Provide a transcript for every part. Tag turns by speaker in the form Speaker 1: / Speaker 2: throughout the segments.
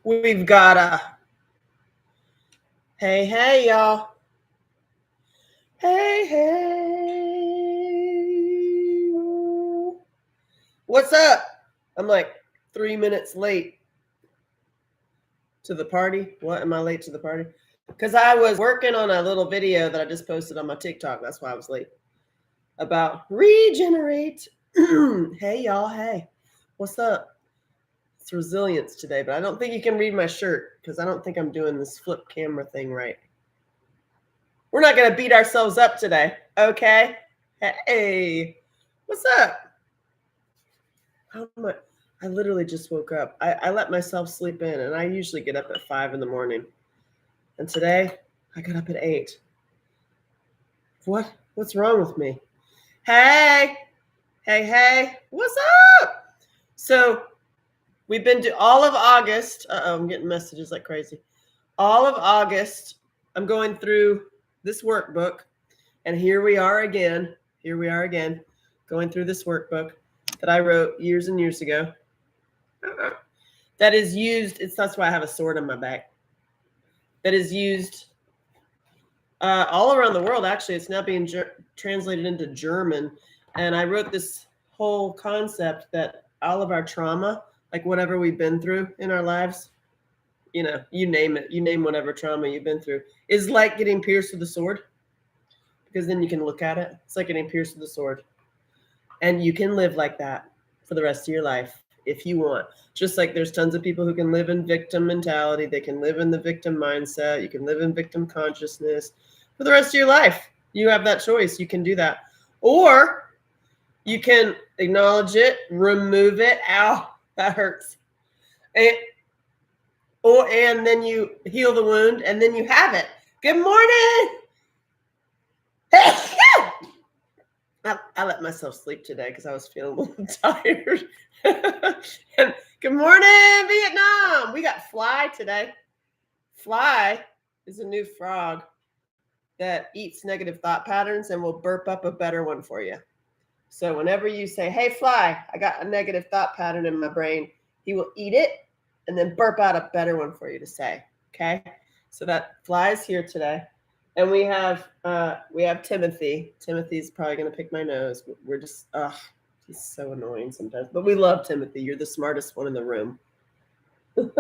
Speaker 1: We've got a hey y'all. Hey. What's up? I'm like 3 minutes late to the party. What, am I late to the party? Because I was working on a little video that I just posted on my TikTok. That's why I was late. About regenerate. Hey y'all. Hey. What's up? It's resilience today, but I don't think you can read my shirt because I don't think I'm doing this flip camera thing right. We're not going to beat ourselves up today, okay? Hey, what's up? I literally just woke up. I let myself sleep in, and I usually get up at 5 in the morning. And today, I got up at 8. What's wrong with me? Hey, what's up? So, we've been to all of August. I'm getting messages like crazy. All of August, I'm going through this workbook, and here we are again, going through this workbook that I wrote years and years ago. That is used, that's why I have a sword on my back. That is used all around the world, actually. It's now being translated into German. And I wrote this whole concept that all of our trauma, like whatever we've been through in our lives, you name it, you name whatever trauma you've been through, is like getting pierced with a sword. Because then you can look at it. It's like getting pierced with a sword. And you can live like that for the rest of your life if you want. Just like there's tons of people who can live in victim mentality. They can live in the victim mindset. You can live in victim consciousness for the rest of your life. You have that choice. You can do that. Or you can acknowledge it, remove it. Ow, that hurts. And then you heal the wound, and then you have it. Good morning. I let myself sleep today because I was feeling a little tired. And good morning, Vietnam. We got Fly today. Fly is a new frog that eats negative thought patterns and will burp up a better one for you. So whenever you say, hey, Fly, I got a negative thought pattern in my brain, he will eat it and then burp out a better one for you to say. Okay? So that Fly is here today. And we have Timothy. Timothy's probably going to pick my nose. We're just, he's so annoying sometimes. But we love Timothy. You're the smartest one in the room. And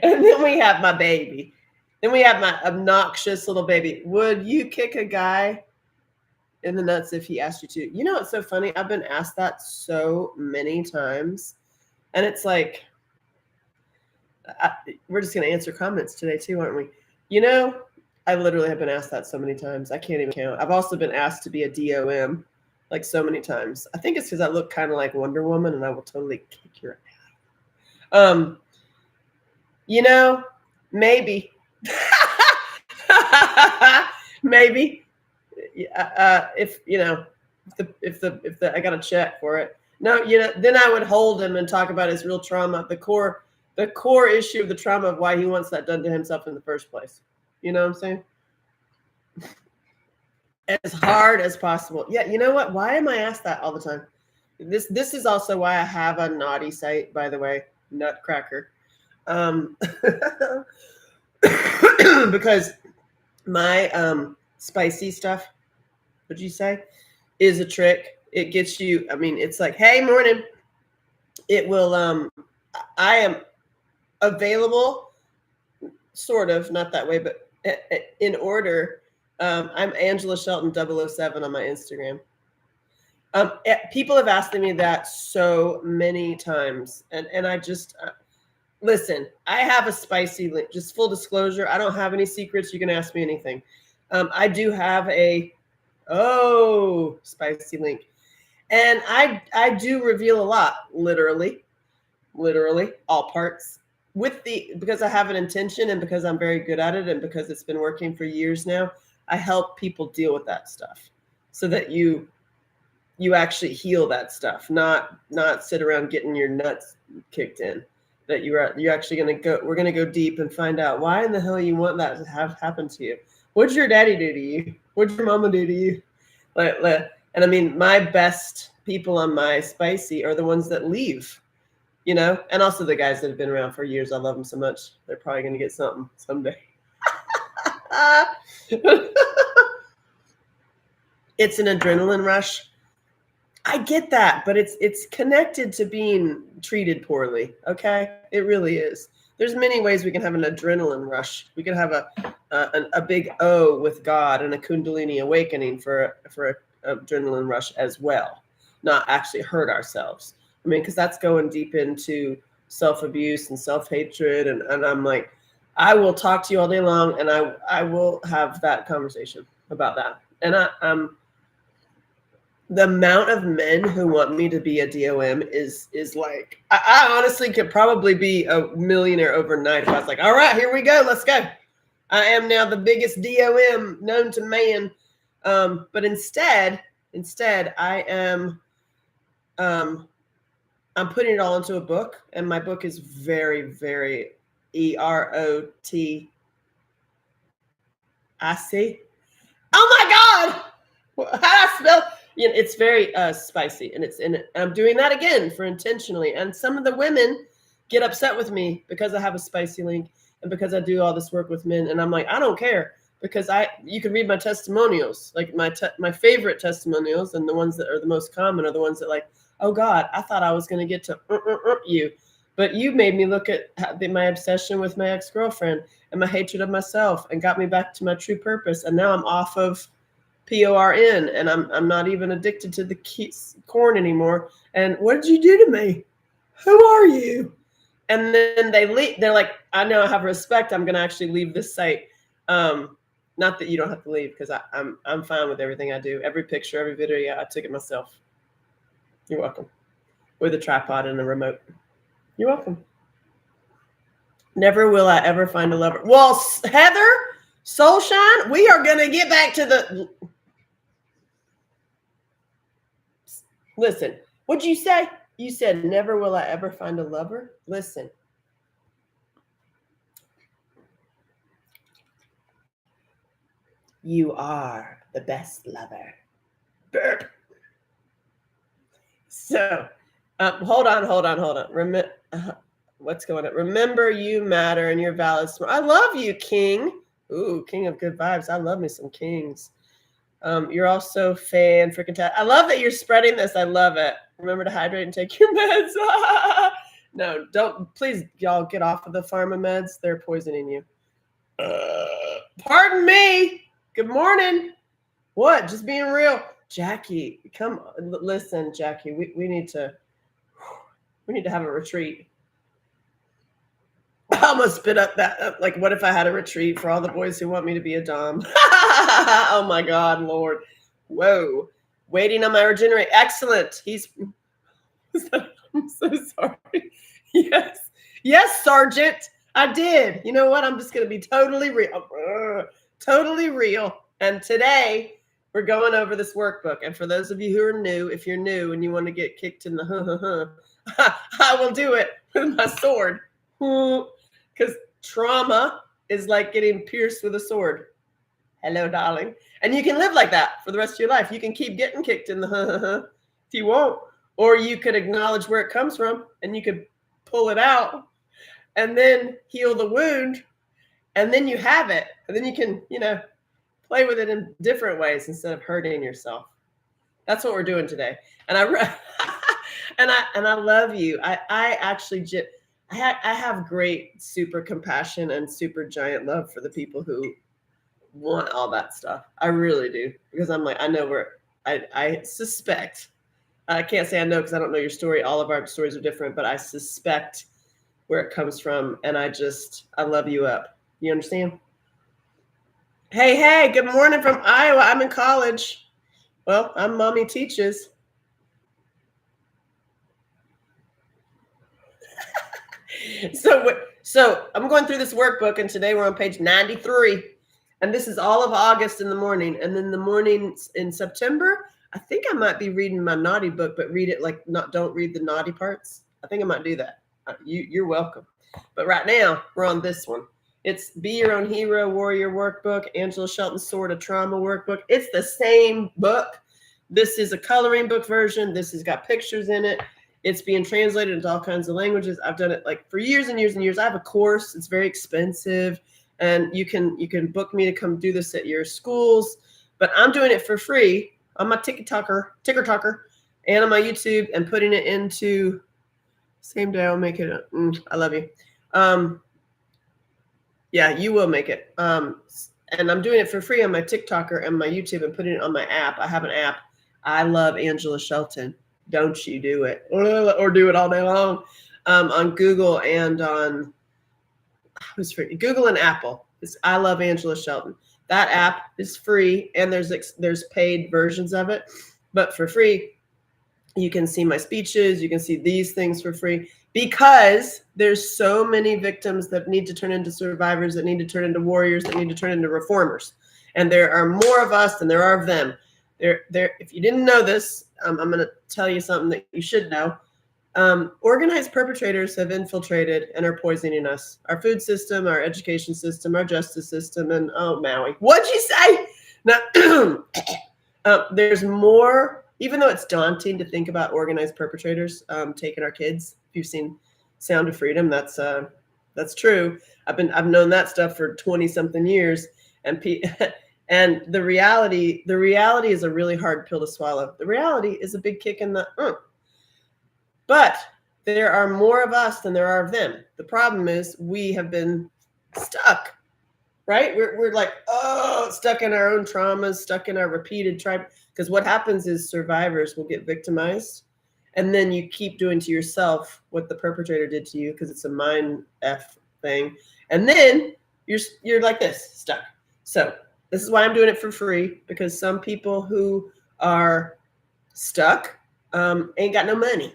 Speaker 1: then we have my baby. Then we have my obnoxious little baby. Would you kick a guy in the nuts if he asked you to? You know what's so funny? I've been asked that so many times. And it's like, we're just going to answer comments today too, aren't we? You know, I literally have been asked that so many times. I can't even count. I've also been asked to be a DOM like so many times. I think it's because I look kind of like Wonder Woman and I will totally kick your ass. You know, maybe. Maybe. If I got a check for it. No, then I would hold him and talk about his real trauma, the core issue of the trauma of why he wants that done to himself in the first place. You know what I'm saying? As hard as possible. Yeah, you know what? Why am I asked that all the time? This is also why I have a naughty site, by the way, Nutcracker. Because my spicy stuff, what'd you say, is a trick. It gets you, it's like, hey, morning. It will, I am available, sort of, not that way, but in order. I'm Angela Shelton 007 on my Instagram. People have asked me that so many times, and I just listen. I have a spicy link. Just full disclosure, I don't have any secrets. You can ask me anything. I do have a spicy link, and I do reveal a lot, literally all parts. Because I have an intention and because I'm very good at it and because it's been working for years now, I help people deal with that stuff so that you actually heal that stuff, not sit around getting your nuts kicked in. That you're actually we're going to go deep and find out why in the hell you want that to have happen to you. What'd your daddy do to you? What'd your mama do to you? And my best people on my spicy are the ones that leave. you know, and also the guys that have been around for years. I love them so much. They're probably going to get something someday. It's an adrenaline rush. I get that, but it's connected to being treated poorly. Okay, it really is. There's many ways we can have an adrenaline rush. We can have a big O with God and a Kundalini awakening for an adrenaline rush as well. Not actually hurt ourselves. I mean, because that's going deep into self-abuse and self-hatred, and I'm like, I will talk to you all day long, and I will have that conversation about that. And I'm the amount of men who want me to be a DOM is like, I honestly could probably be a millionaire overnight if I was like, all right, here we go, let's go. I am now the biggest DOM known to man. But instead I am, I'm putting it all into a book, and my book is very, very EROTIC. Oh my God! How do I spell? You know, it's very spicy, and I'm doing that again for intentionally. And some of the women get upset with me because I have a spicy link and because I do all this work with men. And I'm like, I don't care, because you can read my testimonials, like my favorite testimonials, and the ones that are the most common are the ones that like, oh God, I thought I was going to get to you, but you made me look at my obsession with my ex-girlfriend and my hatred of myself and got me back to my true purpose. And now I'm off of PORN, and I'm not even addicted to the corn anymore. And what did you do to me? Who are you? And then they leave. They're like, I know I have respect. I'm going to actually leave this site. Not that you don't have to leave, because I'm fine with everything I do. Every picture, every video, yeah, I took it myself. You're welcome. With a tripod and a remote. You're welcome. Never will I ever find a lover. Well, Heather, Soulshine, we are going to get back to the... Listen, what'd you say? You said, never will I ever find a lover? Listen. You are the best lover. Burp. So, hold on. What's going on? Remember, you matter and you're valid. I love you, King. Ooh, King of good vibes. I love me some kings. You're also fan-freaking-tastic. I love that you're spreading this. I love it. Remember to hydrate and take your meds. No, don't. Please, y'all, get off of the pharma meds. They're poisoning you. Pardon me. Good morning. What? Just being real. Jackie, come on. Listen, Jackie, we need to have a retreat. I almost spit up that. Like, what if I had a retreat for all the boys who want me to be a dom? Oh my God, Lord. Whoa. Waiting on my regenerate. Excellent. I'm so sorry. Yes, Sergeant. I did. You know what? I'm just going to be totally real. Totally real. And today we're going over this workbook. And for those of you who are new, if you're new and you want to get kicked in the I will do it with my sword. Because trauma is like getting pierced with a sword. Hello, darling. And you can live like that for the rest of your life. You can keep getting kicked in the if you want. Or you could acknowledge where it comes from and you could pull it out and then heal the wound. And then you have it. And then you can, play with it in different ways instead of hurting yourself. That's what we're doing today. And I love you. I actually I have great super compassion and super giant love for the people who want all that stuff. I really do, because I'm like, I know I suspect. I can't say I know because I don't know your story. All of our stories are different, but I suspect where it comes from, and I love you up. You understand? Hey, good morning from Iowa. I'm in college. Well, I'm Mommy Teaches. So I'm going through this workbook, and today we're on page 93. And this is all of August in the morning. And then the mornings in September, I think I might be reading my naughty book, but read it don't read the naughty parts. I think I might do that. You're welcome. But right now, we're on this one. It's Be Your Own Hero Warrior Workbook, Angela Shelton Sword of Trauma Workbook. It's the same book. This is a coloring book version. This has got pictures in it. It's being translated into all kinds of languages. I've done it like for years and years and years. I have a course. It's very expensive, and you can book me to come do this at your schools. But I'm doing it for free on my ticker talker, and on my YouTube, and putting it into same day. I'll make it. I love you. Yeah, you will make it. And I'm doing it for free on my TikToker and my YouTube, and putting it on my app. I have an app. I love Angela Shelton. Don't you do it, or do it all day long, on Google and on who's free? Google and Apple. I love Angela Shelton. That app is free, and there's paid versions of it, but for free, you can see my speeches. You can see these things for free, because there's so many victims that need to turn into survivors, that need to turn into warriors, that need to turn into reformers. And there are more of us than there are of them. If you didn't know this, I'm going to tell you something that you should know. Organized perpetrators have infiltrated and are poisoning us. Our food system, our education system, our justice system, and Maui. What'd you say? Now, there's more. Even though it's daunting to think about organized perpetrators taking our kids. If you've seen Sound of Freedom, that's true. I've known that stuff for 20-something years, and and the reality is a really hard pill to swallow. The reality is a big kick in the. But there are more of us than there are of them. The problem is we have been stuck. Right? We're like, stuck in our own traumas, stuck in our repeated because what happens is survivors will get victimized, and then you keep doing to yourself what the perpetrator did to you, because it's a mind F thing. And then you're like this, stuck. So this is why I'm doing it for free, because some people who are stuck ain't got no money,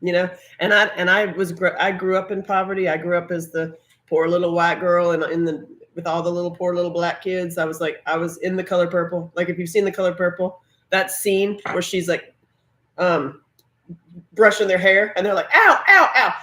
Speaker 1: And I grew up in poverty. I grew up as the poor little white girl, and with all the little poor little black kids. I was in The Color Purple. Like, if you've seen The Color Purple, that scene where she's like brushing their hair, and they're like, ow, ow, ow.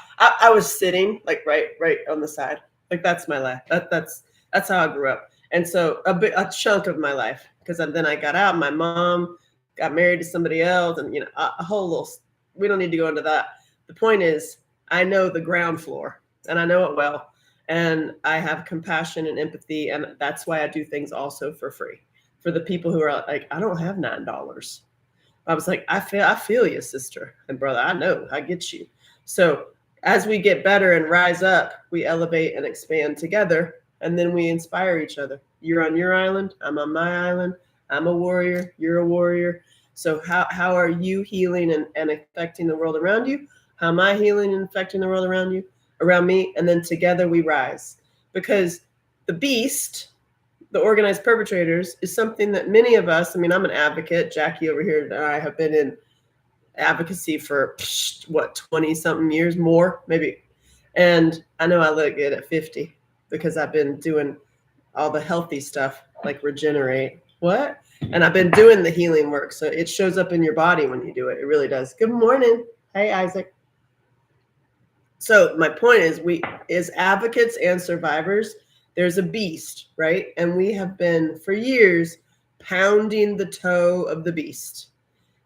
Speaker 1: I was sitting like right on the side. Like, that's my life. That's how I grew up. And so a chunk of my life, because then I got out. My mom got married to somebody else, and a whole little. We don't need to go into that. The point is, I know the ground floor, and I know it well. And I have compassion and empathy, and that's why I do things also for free. For the people who are like, I don't have $9. I was like, I feel you, sister and brother. I know, I get you. So as we get better and rise up, we elevate and expand together, and then we inspire each other. You're on your island. I'm on my island. I'm a warrior. You're a warrior. So how are you healing and affecting the world around you? How am I healing and affecting the world around me? And then together we rise. Because the beast, the organized perpetrators, is something that many of us, I'm an advocate. Jackie over here and I have been in advocacy for 20-something years, more maybe. And I know I look good at 50 because I've been doing all the healthy stuff, like regenerate. What? And I've been doing the healing work. So it shows up in your body when you do it. It really does. Good morning. Hey, Isaac. So my point is, we, as advocates and survivors, there's a beast, right? And we have been for years pounding the toe of the beast.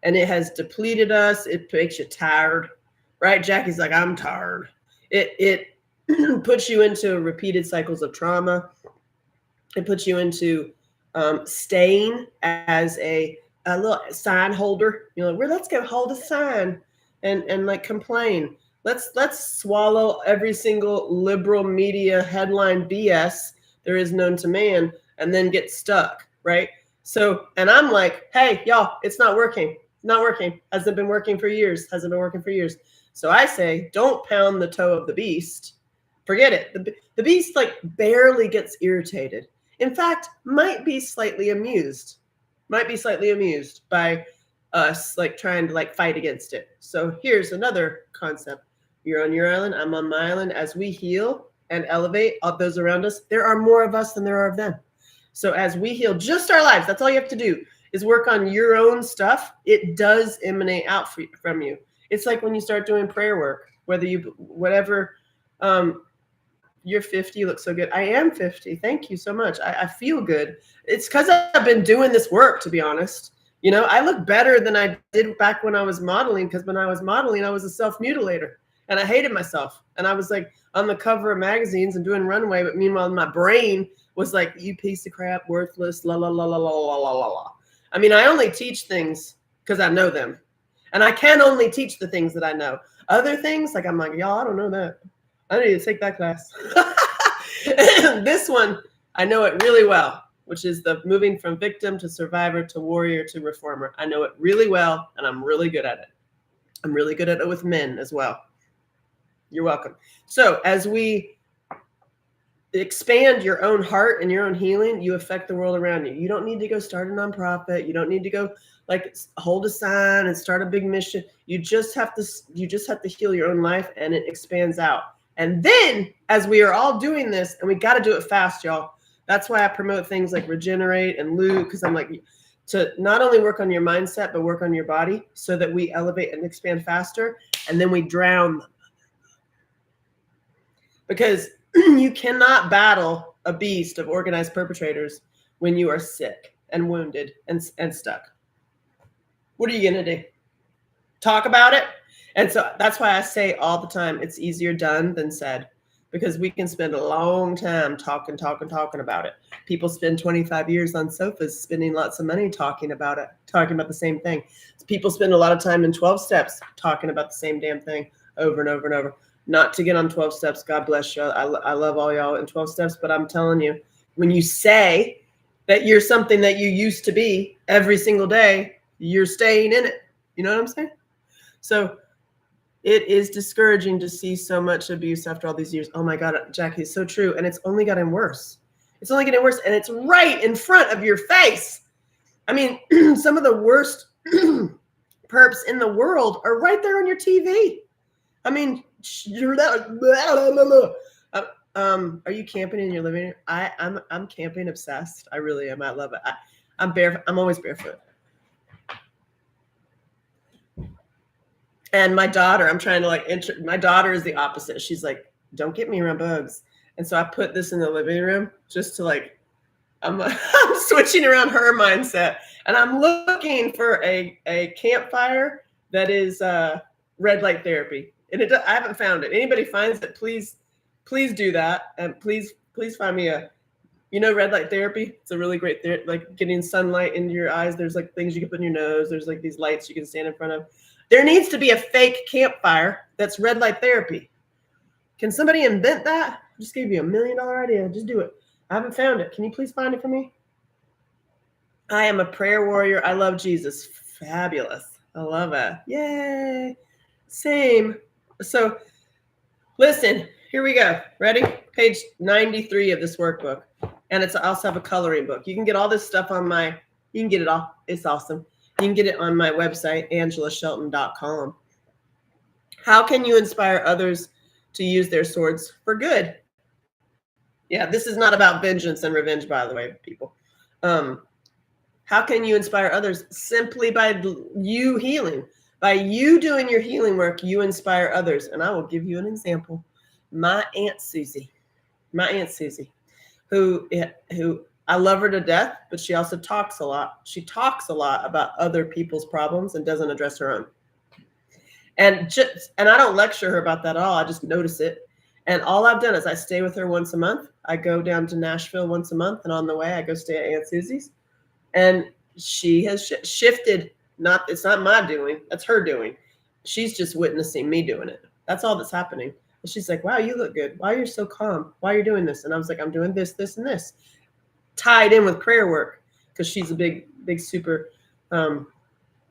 Speaker 1: And it has depleted us. It makes you tired, right? Jackie's like, I'm tired. It puts you into repeated cycles of trauma. It puts you into staying as a little sign holder. Let's go hold a sign and like complain. Let's swallow every single liberal media headline BS there is known to man, and then get stuck, right? So, and I'm like, hey, y'all, it's not working. It's not working. Hasn't been working for years. So I say, don't pound the toe of the beast. Forget it. The beast like barely gets irritated. In fact, might be slightly amused by us like trying to like fight against it. So here's another concept. You're on your island. I'm on my island. As we heal and elevate all those around us, there are more of us than there are of them. So as we heal just our lives, that's all you have to do is work on your own stuff. It does emanate out from you. It's like when you start doing prayer work, whatever, you're 50, you look so good. I am 50. Thank you so much. I feel good. It's because I've been doing this work, to be honest. You know, I look better than I did back when I was modeling, because when I was modeling, I was a self-mutilator and I hated myself. And I was like on the cover of magazines and doing runway, but meanwhile, my brain was like, you piece of crap, worthless, la la la la la la la la la. I mean, I only teach things because I know them. And I can only teach the things that I know. Other things, like I'm like, y'all, I don't know that. I need to take that class. This one, I know it really well, which is the moving from victim to survivor to warrior to reformer. I know it really well, and I'm really good at it. I'm really good at it with men as well. You're welcome. So as we expand your own heart and your own healing, you affect the world around you. You don't need to go start a nonprofit. You don't need to go like hold a sign and start a big mission. You just have to heal your own life, and it expands out. And then as we are all doing this, and we got to do it fast, y'all. That's why I promote things like Regenerate and Loot, because I'm like, to not only work on your mindset, but work on your body so that we elevate and expand faster, and then we drown them. Because you cannot battle a beast of organized perpetrators when you are sick and wounded and stuck. What are you going to do? Talk about it? And so that's why I say all the time, it's easier done than said, because we can spend a long time talking about it. People spend 25 years on sofas spending lots of money talking about it, talking about the same thing. People spend a lot of time in 12 steps talking about the same damn thing over and over and over. Not to get on 12 steps. God bless you. I love all y'all in 12 steps, but I'm telling you, when you say that you're something that you used to be every single day, you're staying in it. You know what I'm saying? So it is discouraging to see so much abuse after all these years. Oh my God, Jackie, it's so true. And it's only gotten worse. It's only getting worse. And it's right in front of your face. I mean, some of the worst perps in the world are right there on your TV. I mean, are you camping in your living room? I'm camping obsessed. I really am. I love it. I'm always barefoot. And my daughter, I'm trying to my daughter is the opposite. She's like, don't get me around bugs. And so I put this in the living room just to I'm switching around her mindset. And I'm looking for a campfire that is red light therapy. And I haven't found it. Anybody finds it, please do that. And please find me red light therapy. It's a really great like getting sunlight into your eyes. There's like things you can put in your nose. There's like these lights you can stand in front of. There needs to be a fake campfire that's red light therapy. Can somebody invent that? I just gave you $1 million idea. Just do it. I haven't found it. Can you please find it for me? I am a prayer warrior. I love Jesus. Fabulous. I love it. Yay. Same. So listen, here we go. Ready? Page 93 of this workbook. And I also have a coloring book. You can get all this stuff you can get it all. It's awesome. You can get it on my website, AngelaShelton.com. How can you inspire others to use their swords for good? Yeah, this is not about vengeance and revenge, by the way, people. How can you inspire others? Simply by you healing. By you doing your healing work, you inspire others. And I will give you an example. My Aunt Susie, who I love her to death, but she also talks a lot. She talks a lot about other people's problems and doesn't address her own. And I don't lecture her about that at all. I just notice it. And all I've done is I stay with her once a month. I go down to Nashville once a month. And on the way, I go stay at Aunt Susie's. And she has shifted. It's not my doing. That's her doing. She's just witnessing me doing it. That's all that's happening. And she's like, wow, you look good. Why are you so calm? Why are you doing this? And I was like, I'm doing this, this, and this. Tied in with prayer work, because she's a big super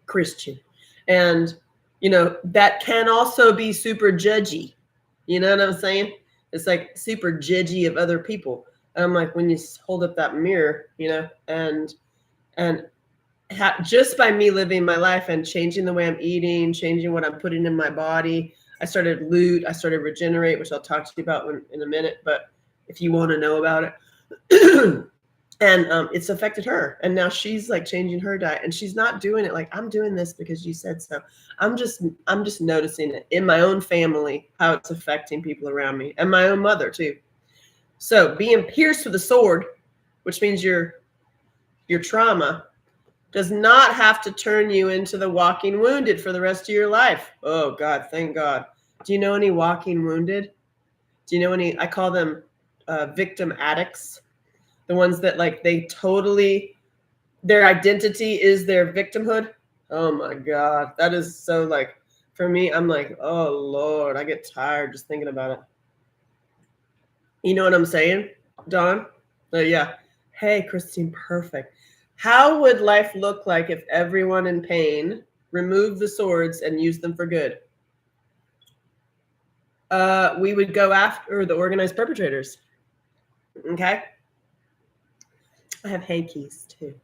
Speaker 1: Christian. And, that can also be super judgy. You know what I'm saying? It's like super judgy of other people. And I'm like, when you hold up that mirror, and just by me living my life and changing the way I'm eating, changing what I'm putting in my body, I started Loot, I started Regenerate, which I'll talk to you about in a minute, but if you want to know about it. And it's affected her. And now she's like changing her diet, and she's not doing it like, I'm doing this because you said so. I'm just noticing it in my own family, how it's affecting people around me, and my own mother too. So being pierced with a sword, which means your trauma does not have to turn you into the walking wounded for the rest of your life. Oh God, thank God. Do you know any walking wounded? Do you know any? I call them victim addicts. The ones that like they totally, their identity is their victimhood. Oh my God, that is so like, for me, I'm like, oh Lord, I get tired just thinking about it. You know what I'm saying, Dawn? Yeah. Hey, Christine, perfect. How would life look like if everyone in pain removed the swords and used them for good? We would go after the organized perpetrators. Okay. I have hankies too.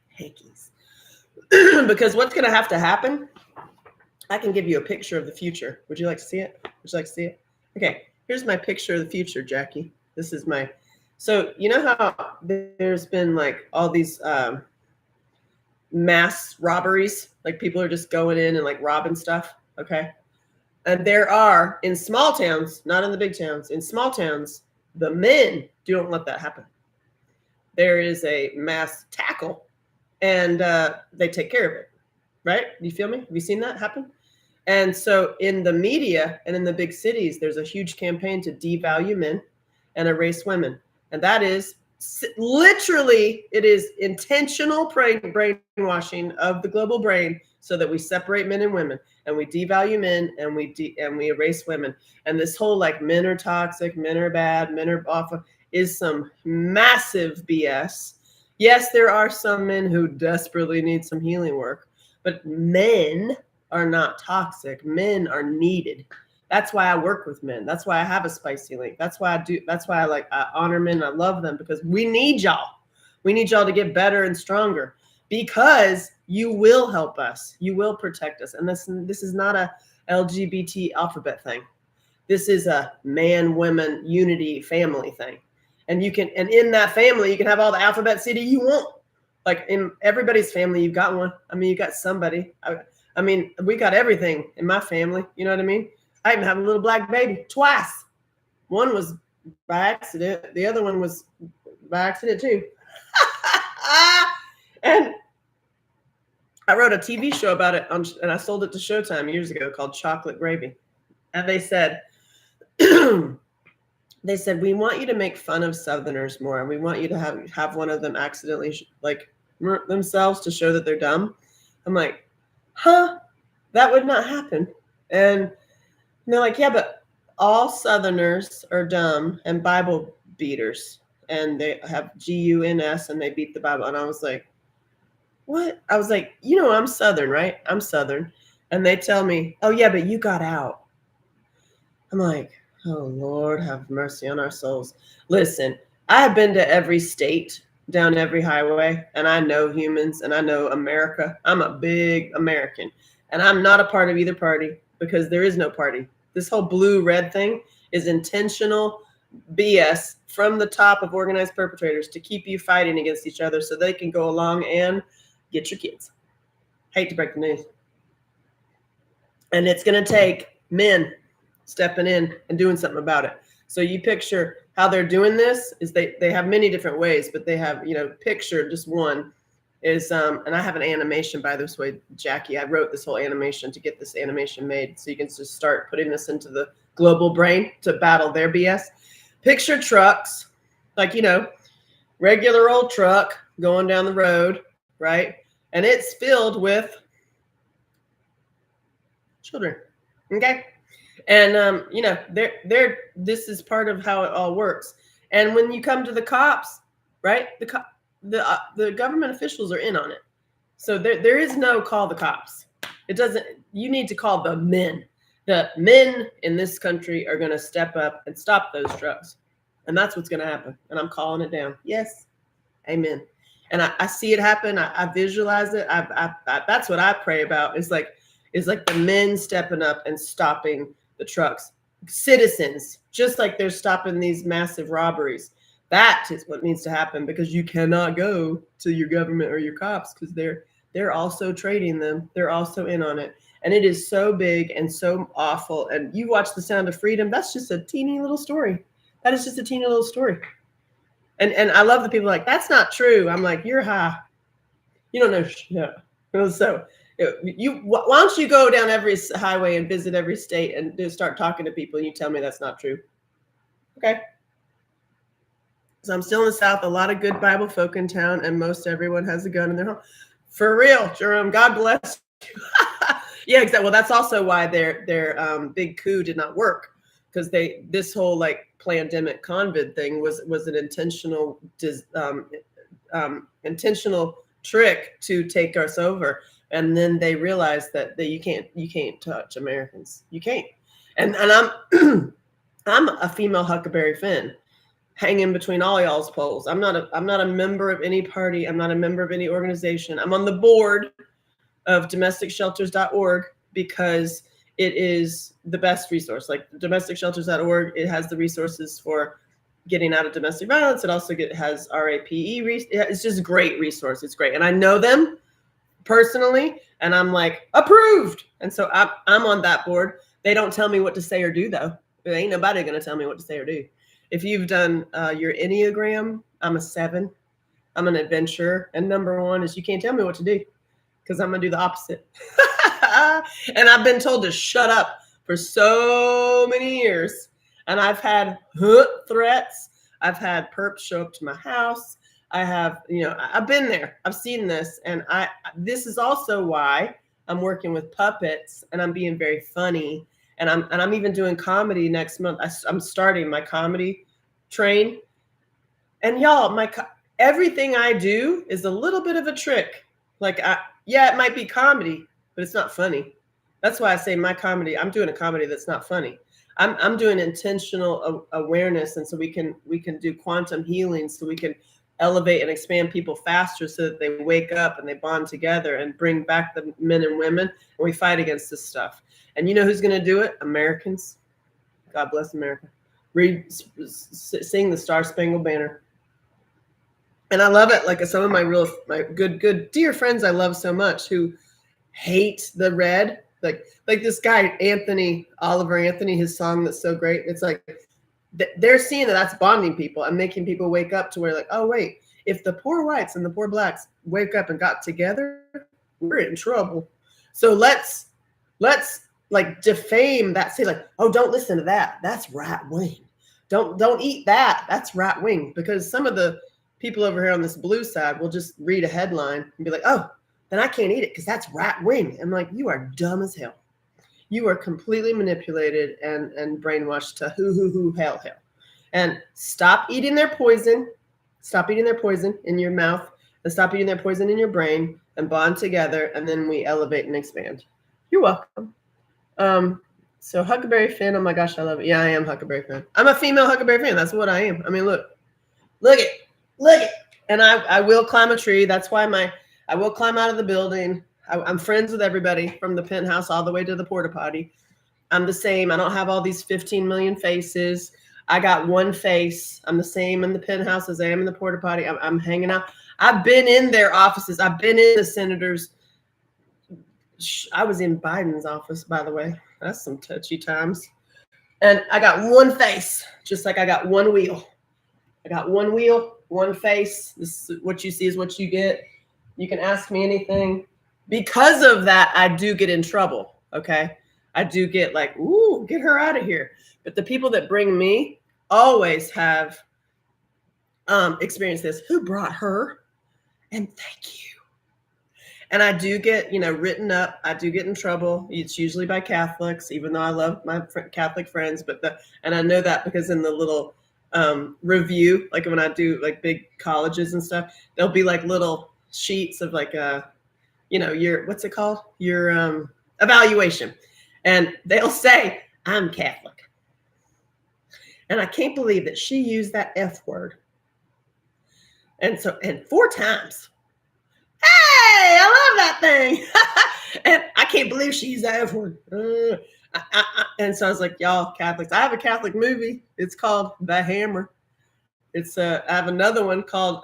Speaker 1: Hankies. Because what's going to have to happen, I can give you a picture of the future. Would you like to see it? Would you like to see it? Okay. Here's my picture of the future, Jackie. This is my, so you know how there's been like all these mass robberies, like people are just going in and like robbing stuff. Okay. And there are in small towns, not in the big towns, in small towns, the men don't let that happen. There is a mass tackle and they take care of it. Right? You feel me? Have you seen that happen? And so in the media and in the big cities, there's a huge campaign to devalue men and erase women. And that is literally, it is intentional brainwashing of the global brain so that we separate men and women and we devalue men and we erase women. And this whole like men are toxic, men are bad, men are awful is some massive BS. Yes, there are some men who desperately need some healing work, but men are not toxic. Men are needed. That's why I work with men. That's why I have a spicy link. That's why I do. That's why I honor men. I love them because we need y'all. We need y'all to get better and stronger because you will help us. You will protect us. And this is not a LGBT alphabet thing. This is a man, women, unity, family thing. And you can, and in that family, you can have all the alphabet city you want. Like in everybody's family, you've got one. I mean, you got somebody. I mean, we got everything in my family. You know what I mean? I even have a little black baby twice. One was by accident. The other one was by accident too. And I wrote a TV show about it and I sold it to Showtime years ago called Chocolate Gravy. And they said, we want you to make fun of Southerners more. And we want you to have one of them accidentally like themselves to show that they're dumb. I'm like, huh? That would not happen. And they're like, yeah, but all Southerners are dumb and Bible beaters. And they have GUNS and they beat the Bible. And I was like, what? I was like, you know, I'm Southern, right? I'm Southern. And they tell me, oh, yeah, but you got out. I'm like, oh, Lord, have mercy on our souls. Listen, I have been to every state, down every highway, and I know humans and I know America. I'm a big American, and I'm not a part of either party because there is no party. This whole blue-red thing is intentional BS from the top of organized perpetrators to keep you fighting against each other so they can go along and get your kids. Hate to break the news. And it's going to take men stepping in and doing something about it. So you picture how they're doing this is they have many different ways, but they have, you know, picture just one is, and I have an animation by this way, Jackie, I wrote this whole animation to get this animation made. So you can just start putting this into the global brain to battle their BS. Picture trucks, like, you know, regular old truck going down the road, right? And it's filled with children. Okay. And, you know, this is part of how it all works. And when you come to the cops, right, the government officials are in on it. So there is no call the cops. It doesn't, you need to call the men. The men in this country are going to step up and stop those trucks. And that's what's going to happen. And I'm calling it down. Yes. Amen. And I see it happen. I visualize it. That's what I pray about. It's like the men stepping up and stopping the trucks. Citizens, just like they're stopping these massive robberies. That is what needs to happen because you cannot go to your government or your cops because they're also trading them. They're also in on it. And it is so big and so awful. And you watch The Sound of Freedom, that's just a teeny little story. That is just a teeny little story. And I love the people like, that's not true. I'm like, you're high. You don't know shit. So why don't you go down every highway and visit every state and just start talking to people and you tell me that's not true? Okay. So I'm still in the South, a lot of good Bible folk in town, and most everyone has a gun in their home. For real, Jerome, God bless you. Yeah, exactly. Well, that's also why their big coup did not work, because this whole like pandemic COVID thing was an intentional trick to take us over. And then they realized that you can't touch Americans. You can't. And I'm I'm a female Huckleberry Finn, hanging between all y'all's poles. I'm not a member of any party. I'm not a member of any organization. I'm on the board of domesticshelters.org because it is the best resource. Like domesticshelters.org, it has the resources for getting out of domestic violence. It also has RAPE. It's just a great resource. It's great. And I know them personally, and I'm like, approved. And so I'm on that board. They don't tell me what to say or do, though. There ain't nobody going to tell me what to say or do. If you've done your Enneagram, I'm a 7. I'm an adventurer. And number 1 is you can't tell me what to do because I'm going to do the opposite. And I've been told to shut up for so many years. And I've had threats. I've had perps show up to my house. I have, I've been there. I've seen this. And this is also why I'm working with puppets and I'm being very funny. And I'm even doing comedy next month. I'm starting my comedy train. And y'all, everything I do is a little bit of a trick. Like, it might be comedy, but it's not funny. That's why I say my comedy, I'm doing a comedy that's not funny. I'm doing intentional awareness. And so we can do quantum healing so we can elevate and expand people faster so that they wake up and they bond together and bring back the men and women. And we fight against this stuff. And you know who's going to do it? Americans. God bless America. Sing the Star Spangled Banner. And I love it. Like some of my good dear friends I love so much who hate the red. Like this guy, Oliver Anthony, his song that's so great. It's like they're seeing that's bonding people and making people wake up to where like, oh, wait, if the poor whites and the poor blacks wake up and got together, we're in trouble. So let's like defame that. Say like, oh, don't listen to that. That's right wing. Don't eat that. That's right wing. Because some of the people over here on this blue side will just read a headline and be like, oh, then I can't eat it because that's right wing. I'm like, you are dumb as hell. You are completely manipulated and brainwashed to hell. And stop eating their poison. Stop eating their poison in your mouth and stop eating their poison in your brain and bond together. And then we elevate and expand. You're welcome. So Huckleberry Finn, oh my gosh, I love it. Yeah, I am Huckleberry Finn. I'm a female Huckleberry Finn. That's what I am. I mean, look it. And I will climb a tree. That's why I will climb out of the building. I'm friends with everybody from the penthouse all the way to the porta potty. I'm the same. I don't have all these 15 million faces. I got one face. I'm the same in the penthouse as I am in the porta potty. I'm hanging out. I've been in their offices. I've been in the senators. I was in Biden's office, by the way. That's some touchy times. And I got one face, just like I got one wheel. I got one wheel, one face. This is what you see is what you get. You can ask me anything. Because of that, I do get in trouble, okay? I do get like, ooh, get her out of here. But the people that bring me always have experienced this. Who brought her? And thank you. And I do get, written up. I do get in trouble. It's usually by Catholics, even though I love my Catholic friends. And I know that because in the little review, like when I do like big colleges and stuff, there'll be like little sheets of like your what's it called? Your evaluation. And they'll say, I'm Catholic. And I can't believe that she used that F word. And 4 times. Hey, I love that thing. And I can't believe she used that F word. And so I was like, y'all Catholics, I have a Catholic movie. It's called The Hammer. It's I have another one called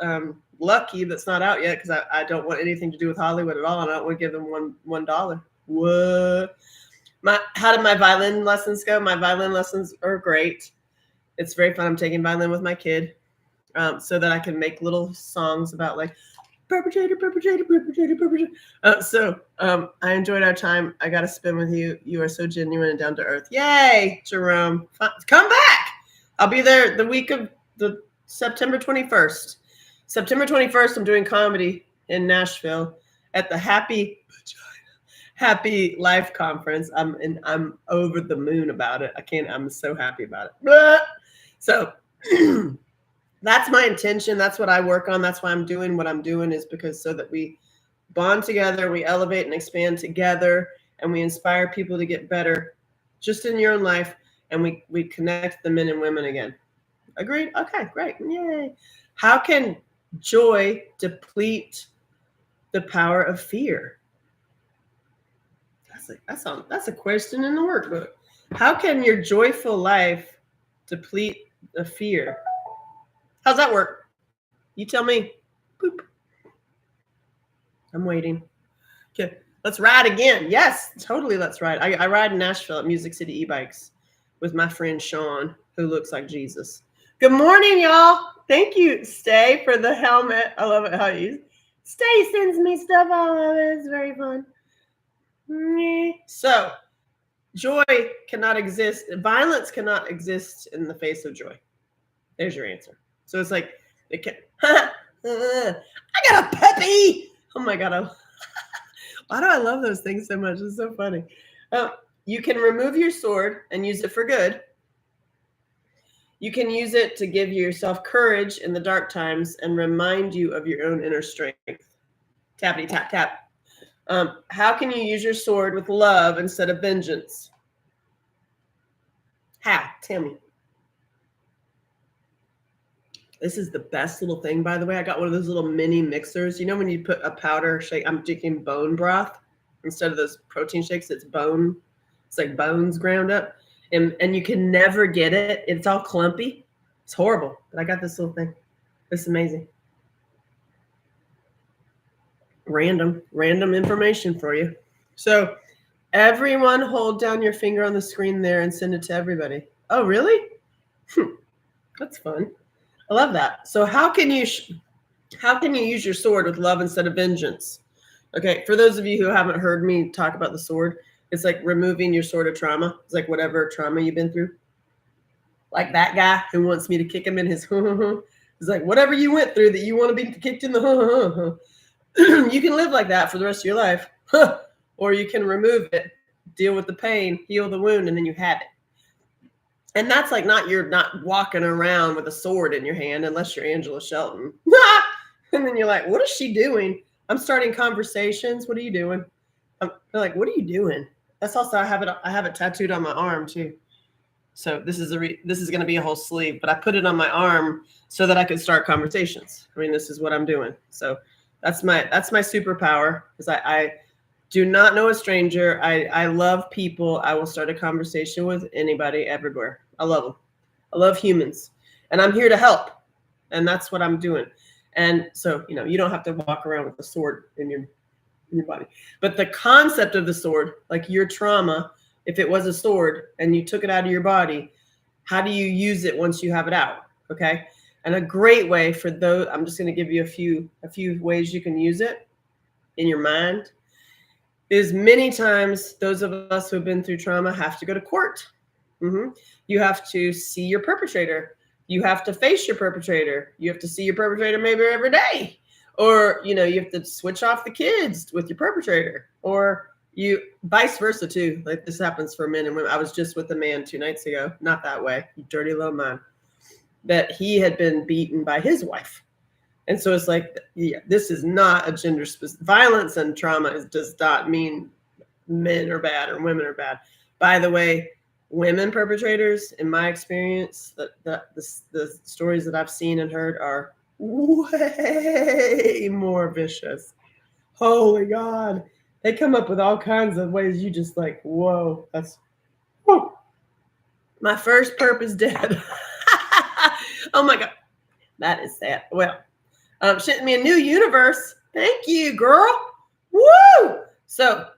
Speaker 1: Lucky that's not out yet because I don't want anything to do with Hollywood at all. And I don't want to give them $1. What? How did my violin lessons go? My violin lessons are great. It's very fun. I'm taking violin with my kid so that I can make little songs about like, Perpetrator. I enjoyed our time. I got to spend with you. You are so genuine and down to earth. Yay, Jerome. Come back. I'll be there the week of the September 21st. September 21st, I'm doing comedy in Nashville at the Happy Life Conference. I'm over the moon about it. I'm so happy about it. So that's my intention. That's what I work on. That's why I'm doing what I'm doing, is because so that we bond together, we elevate and expand together, and we inspire people to get better just in your own life, and we connect the men and women again. Agreed? Okay, great. Yay. How can joy deplete the power of fear? That's a question in the workbook. How can your joyful life deplete the fear? How's that work? You tell me. Boop. I'm waiting. Okay, let's ride again. Yes, totally. Let's ride. I ride in Nashville at Music City e-bikes with my friend Sean, who looks like Jesus. Good morning, y'all. Thank you, Stay, for the helmet. I love it how you Stay sends me stuff. All of it. It's very fun. So, joy cannot exist. Violence cannot exist in the face of joy. There's your answer. So it's like, it can. I got a puppy. Oh my God. Why do I love those things so much? It's so funny. You can remove your sword and use it for good. You can use it to give yourself courage in the dark times and remind you of your own inner strength. Tappity tap tap. How can you use your sword with love instead of vengeance? How? Tell me. This is the best little thing, by the way. I got one of those little mini mixers. You know when you put a powder shake, I'm drinking bone broth instead of those protein shakes. It's bone. It's like bones ground up. And you can never get it. It's all clumpy. It's horrible. But I got this little thing. It's amazing. Random information for you. So everyone hold down your finger on the screen there and send it to everybody. Oh, really? That's fun. I love that. So how can you use your sword with love instead of vengeance? Okay, for those of you who haven't heard me talk about the sword, it's like removing your sword of trauma. It's like whatever trauma you've been through. Like that guy who wants me to kick him in his it's like whatever you went through that you want to be kicked in the you can live like that for the rest of your life. Or you can remove it, deal with the pain, heal the wound, and then you have it. And that's like you're not walking around with a sword in your hand unless you're Angela Shelton. And then you're like, what is she doing? I'm starting conversations. What are you doing? They're like, what are you doing? That's also, I have it tattooed on my arm too. So this is going to be a whole sleeve, but I put it on my arm so that I could start conversations. I mean, this is what I'm doing. So that's my superpower, because I do not know a stranger. I love people. I will start a conversation with anybody everywhere. I love them. I love humans, and I'm here to help. And that's what I'm doing. And so, you don't have to walk around with a sword in your body, but the concept of the sword, like your trauma, if it was a sword and you took it out of your body, how do you use it once you have it out? Okay. And a great way for those, I'm just going to give you a few ways you can use it in your mind, is many times those of us who have been through trauma have to go to court. You have to see your perpetrator. You have to face your perpetrator. You have to see your perpetrator maybe every day. Or, you have to switch off the kids with your perpetrator. Or you vice versa too. Like this happens for men and women. I was just with a man 2 nights ago. Not that way. You dirty little man. That he had been beaten by his wife. And so it's like, yeah, this is not a gender specific. Violence and trauma does not mean men are bad or women are bad. By the way, women perpetrators, in my experience, the stories that I've seen and heard are way more vicious. Holy God. They come up with all kinds of ways you just like, whoa, whoa. My first perp is dead. Oh my God. That is sad. Well, sent me a new universe. Thank you, girl. Woo! So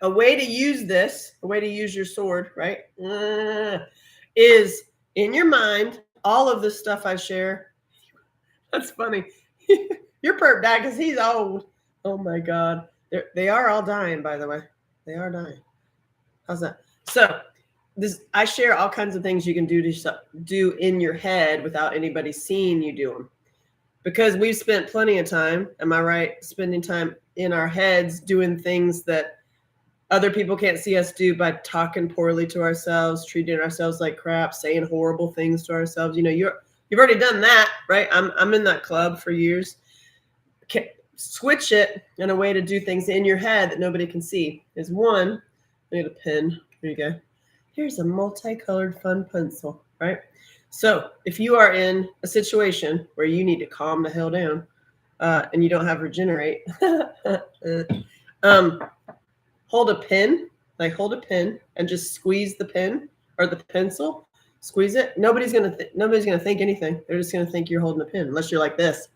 Speaker 1: a way to use your sword, right? Is in your mind, all of this stuff I share. That's funny. Your perp died because he's old. Oh my God. They are all dying, by the way. They are dying. How's that? So I share all kinds of things you can do in your head without anybody seeing you do them. Because we've spent plenty of time, am I right, spending time in our heads doing things that other people can't see us do by talking poorly to ourselves, treating ourselves like crap, saying horrible things to ourselves. You know, you've already done that, right? I'm in that club for years. Switch it in a way to do things in your head that nobody can see. Is one, I need a pen. Here you go. Here's a multicolored fun pencil, right? So if you are in a situation where you need to calm the hell down and you don't have regenerate, hold a pen, hold a pen and just squeeze the pen or the pencil, squeeze it. Nobody's gonna think anything. They're just gonna think you're holding a pen, unless you're like this.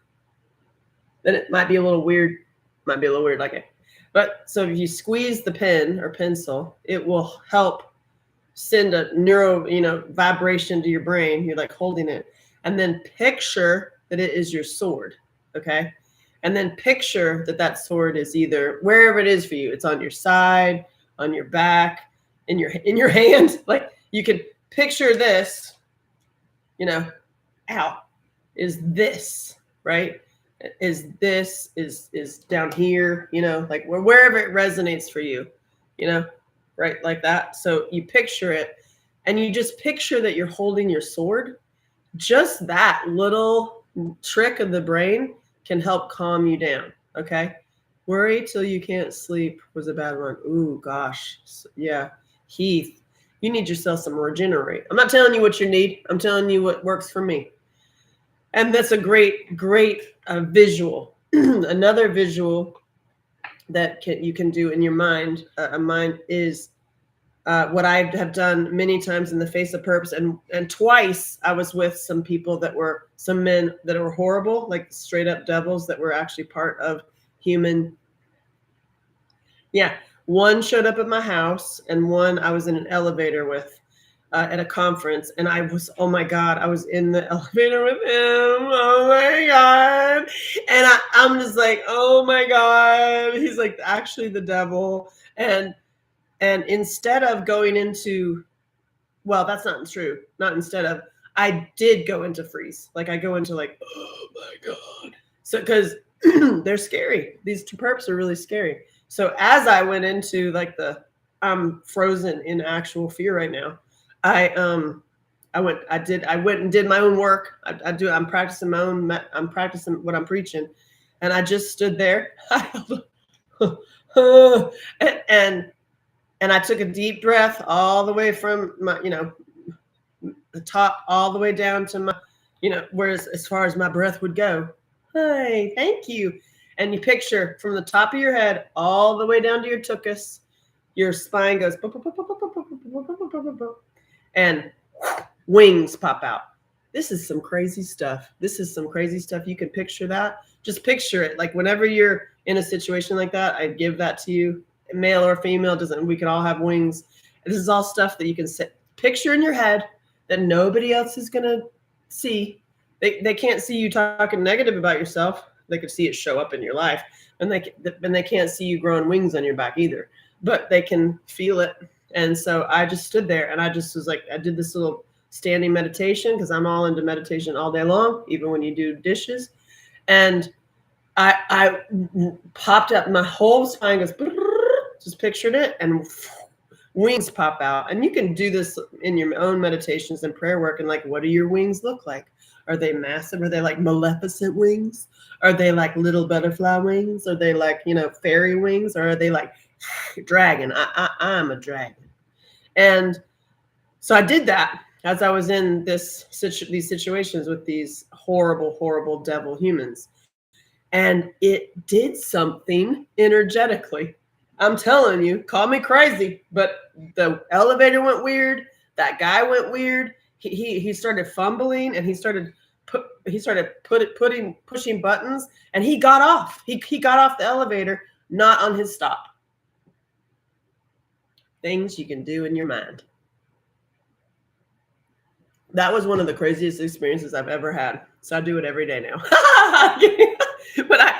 Speaker 1: Then it might be a little weird. Like it. But so if you squeeze the pen or pencil, it will help send a vibration to your brain. You're like holding it, and then picture that it is your sword. Okay. And then picture that sword is either wherever it is for you. It's on your side, on your back, in your hand. Like you can picture this, is this, right? Is this is down here, like wherever it resonates for you, right? Like that. So you picture it and you just picture that you're holding your sword. Just that little trick of the brain can help calm you down. Okay. Worry till you can't sleep was a bad one. Ooh, gosh. Yeah. Heath, you need yourself some regenerate. I'm not telling you what you need. I'm telling you what works for me. And that's a great visual. Another visual that you can do in your mind, is what I have done many times in the face of perps, and twice I was with some men that were horrible, like straight up devils that were actually part of human. Yeah, one showed up at my house, and one I was in an elevator with. At a conference, and oh my God, I was in the elevator with him. Oh my God. And I'm just like, oh my God, he's like actually the devil. And instead of going into, well, that's not true. Not instead of, I did go into freeze. Like I go into like, oh my God. So, because they're scary. These two perps are really scary. So as I went into like I'm frozen in actual fear right now. I went and did my own work. I'm practicing I'm practicing what I'm preaching. And I just stood there. and I took a deep breath all the way from my, the top all the way down to my, whereas as far as my breath would go. Hi, thank you. And you picture from the top of your head all the way down to your tuchus, your spine goes, and wings pop out. This is some crazy stuff. You can picture that. Just picture it. Like whenever you're in a situation like that, I give that to you. Male or female, we can all have wings. This is all stuff that you can picture in your head that nobody else is going to see. They can't see you talking negative about yourself. They could see it show up in your life. And they can't see you growing wings on your back either. But they can feel it. And so I just stood there and I just was like, I did this little standing meditation because I'm all into meditation all day long, even when you do dishes. And I popped up, my whole spine goes, just pictured it, and wings pop out. And you can do this in your own meditations and prayer work. And like, what do your wings look like? Are they massive? Are they like maleficent wings? Are they like little butterfly wings? Are they like, fairy wings? Or are they like dragon? I'm a dragon. And so I did that as I was in these situations with these horrible, horrible devil humans. And it did something energetically. I'm telling you, call me crazy, but the elevator went weird. That guy went weird. He started fumbling and he started pushing buttons, and he got off. He got off the elevator, not on his stop. Things you can do in your mind. That was one of the craziest experiences I've ever had. So I do it every day now. But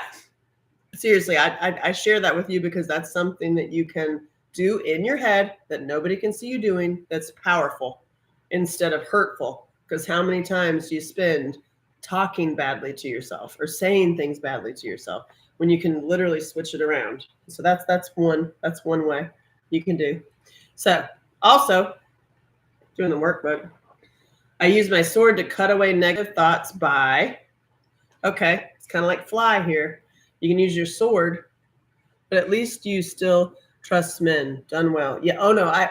Speaker 1: seriously, I share that with you because that's something that you can do in your head that nobody can see you doing, that's powerful instead of hurtful. Because how many times do you spend talking badly to yourself or saying things badly to yourself when you can literally switch it around? So that's one way you can do. So also doing the workbook, I use my sword to cut away negative thoughts by, okay, it's kind of like fly here. You can use your sword, but at least you still trust men. Done well. Yeah. Oh no, I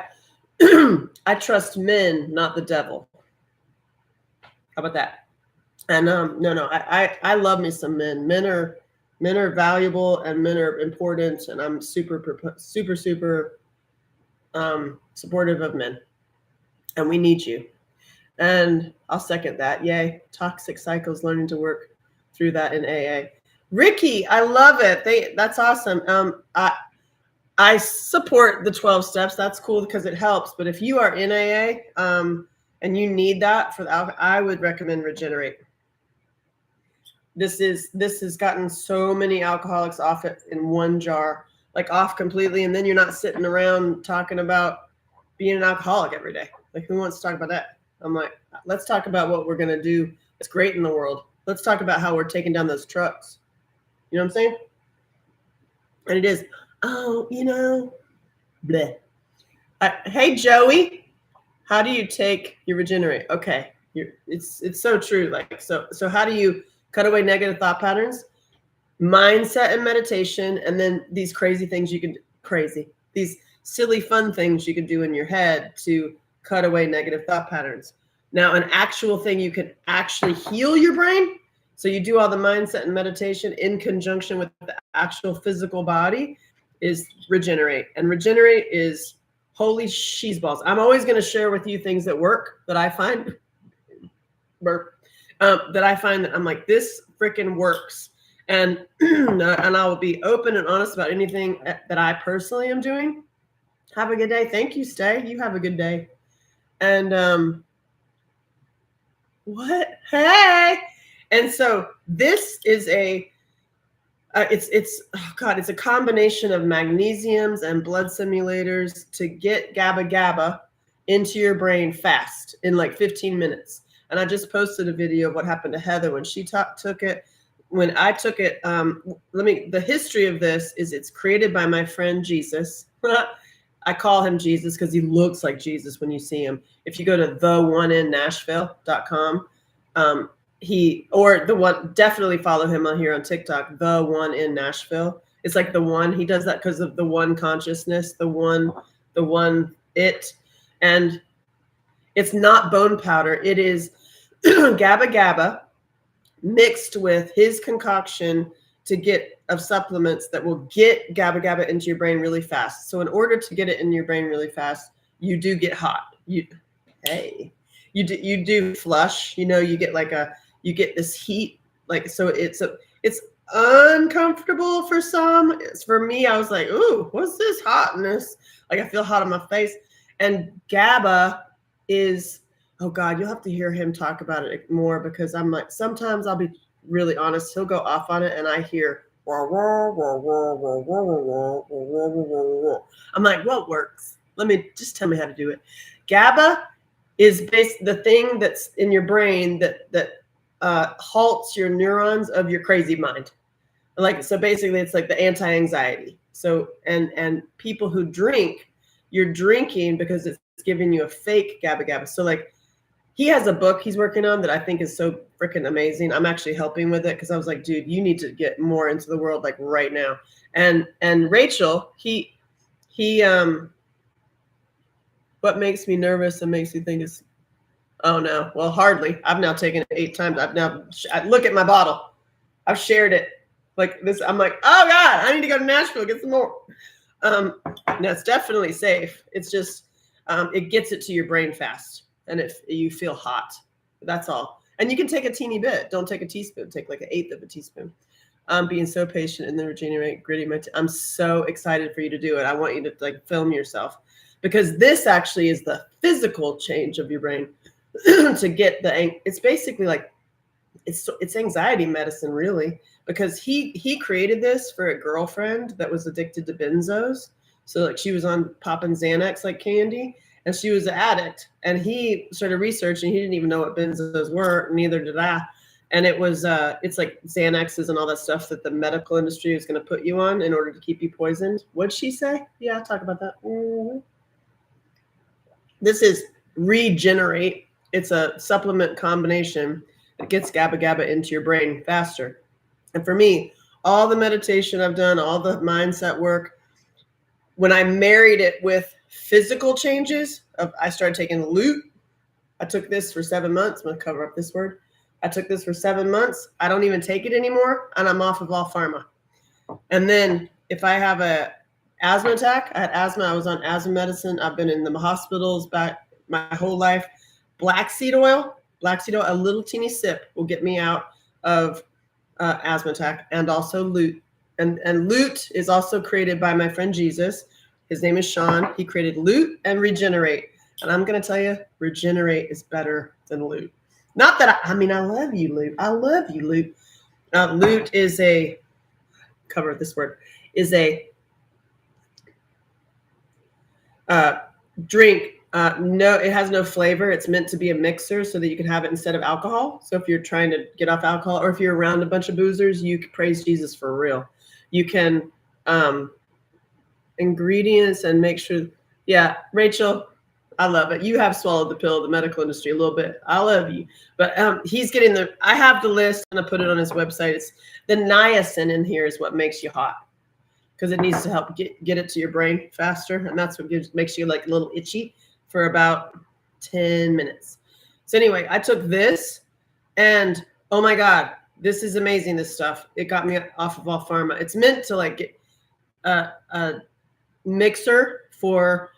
Speaker 1: trust men, not the devil. How about that? And no, I love me some men. Men are valuable and men are important, and I'm super supportive of men, and we need you. And I'll second that. Yay, toxic cycles, learning to work through that in AA. Ricky, I love it. That's awesome. I support the 12 steps. That's cool because it helps. But if you are in AA and you need that for the I would recommend Regenerate. This has gotten so many alcoholics off it in one jar, like off completely, and then you're not sitting around talking about being an alcoholic every day. Like, who wants to talk about that? I'm like, let's talk about what we're gonna do. It's great in the world. Let's talk about how we're taking down those trucks. You know what I'm saying? And it is, oh, bleh. Hey Joey, how do you take your Regenerate? Okay, it's so true. Like so how do you cut away negative thought patterns? Mindset and meditation, and then these crazy things these silly fun things you can do in your head to cut away negative thought patterns. Now, an actual thing you can actually heal your brain. So you do all the mindset and meditation in conjunction with the actual physical body is Regenerate. And Regenerate is holy cheeseballs. I'm always going to share with you things that work that I find that I'm like, this freaking works. And and I will be open and honest about anything that I personally am doing. Have a good day. Thank you, Stay. You have a good day. And what? Hey. And so this is it's a combination of magnesiums and blood simulators to get GABA into your brain fast in like 15 minutes. And I just posted a video of what happened to Heather when she took it. When I took it, the history of this is it's created by my friend Jesus. I call him Jesus because he looks like Jesus when you see him. If you go to theoneinnashville.com, definitely follow him on here on TikTok, The One in Nashville. It's like the one, he does that because of the one consciousness, the one it, and it's not bone powder. It is GABA mixed with his concoction of supplements that will get GABA into your brain really fast. So in order to get it in your brain really fast, you do get hot. You do flush, you get this heat, like, so it's uncomfortable for some. For me, I was like, ooh, what's this hotness? Like, I feel hot on my face. And GABA is, oh God, you'll have to hear him talk about it more, because I'm like, sometimes I'll be really honest, he'll go off on it and I hear, I'm like, what works? Tell me how to do it. GABA is the thing that's in your brain that halts your neurons of your crazy mind. Like, so basically it's like the anti-anxiety. So, and people who drink, you're drinking because it's giving you a fake GABA. So like, he has a book he's working on that I think is so freaking amazing. I'm actually helping with it because I was like, dude, you need to get more into the world like right now. And Rachel, he what makes me nervous and makes me think is, oh no, well, hardly. I've now taken it 8 times. I look at my bottle. I've shared it like this. I'm like, oh God, I need to go to Nashville, get some more. No, it's definitely safe. It's just, it gets it to your brain fast. And if you feel hot, that's all. And you can take a teeny bit. Don't take a teaspoon. Take like 1/8 of a teaspoon. Being so patient and then Regenerate, gritty. I'm so excited for you to do it. I want you to like film yourself, because this actually is the physical change of your brain to get it's basically like it's anxiety medicine, really, because he created this for a girlfriend that was addicted to benzos. So like she was on popping Xanax like candy, and she was an addict. And he started researching. He didn't even know what benzos were, neither did I. And it was it's like Xanaxes and all that stuff that the medical industry is going to put you on in order to keep you poisoned. What'd she say? Yeah, I'll talk about that. This is Regenerate. It's a supplement combination that gets GABA GABA into your brain faster. And for me, all the meditation I've done, all the mindset work, when I married it with physical changes, I started taking Loot. I took this for 7 months. I'm going to cover up this word. I took this for 7 months. I don't even take it anymore, and I'm off of all pharma. And then if I have a asthma attack, I had asthma. I was on asthma medicine. I've been in the hospitals back my whole life. Black seed oil, a little teeny sip will get me out of asthma attack, and also Loot. And Loot is also created by my friend Jesus. His name is Sean. He created Loot and Regenerate. And I'm going to tell you, Regenerate is better than Loot. Not that I love you, Loot. I love you, Loot. Loot is a, cover this word, is a drink. No, it has no flavor. It's meant to be a mixer so that you can have it instead of alcohol. So if you're trying to get off alcohol, or if you're around a bunch of boozers, you can praise Jesus for real. You can ingredients and make sure. Yeah, Rachel, I love it. You have swallowed the pill, the medical industry a little bit. I love you. But he's getting I have the list, and I put it on his website. It's the niacin in here is what makes you hot, because it needs to help get it to your brain faster. And that's what makes you like a little itchy for about 10 minutes. So anyway, I took this, and oh my God, this is amazing, this stuff. It got me off of all pharma. It's meant to like get a mixer for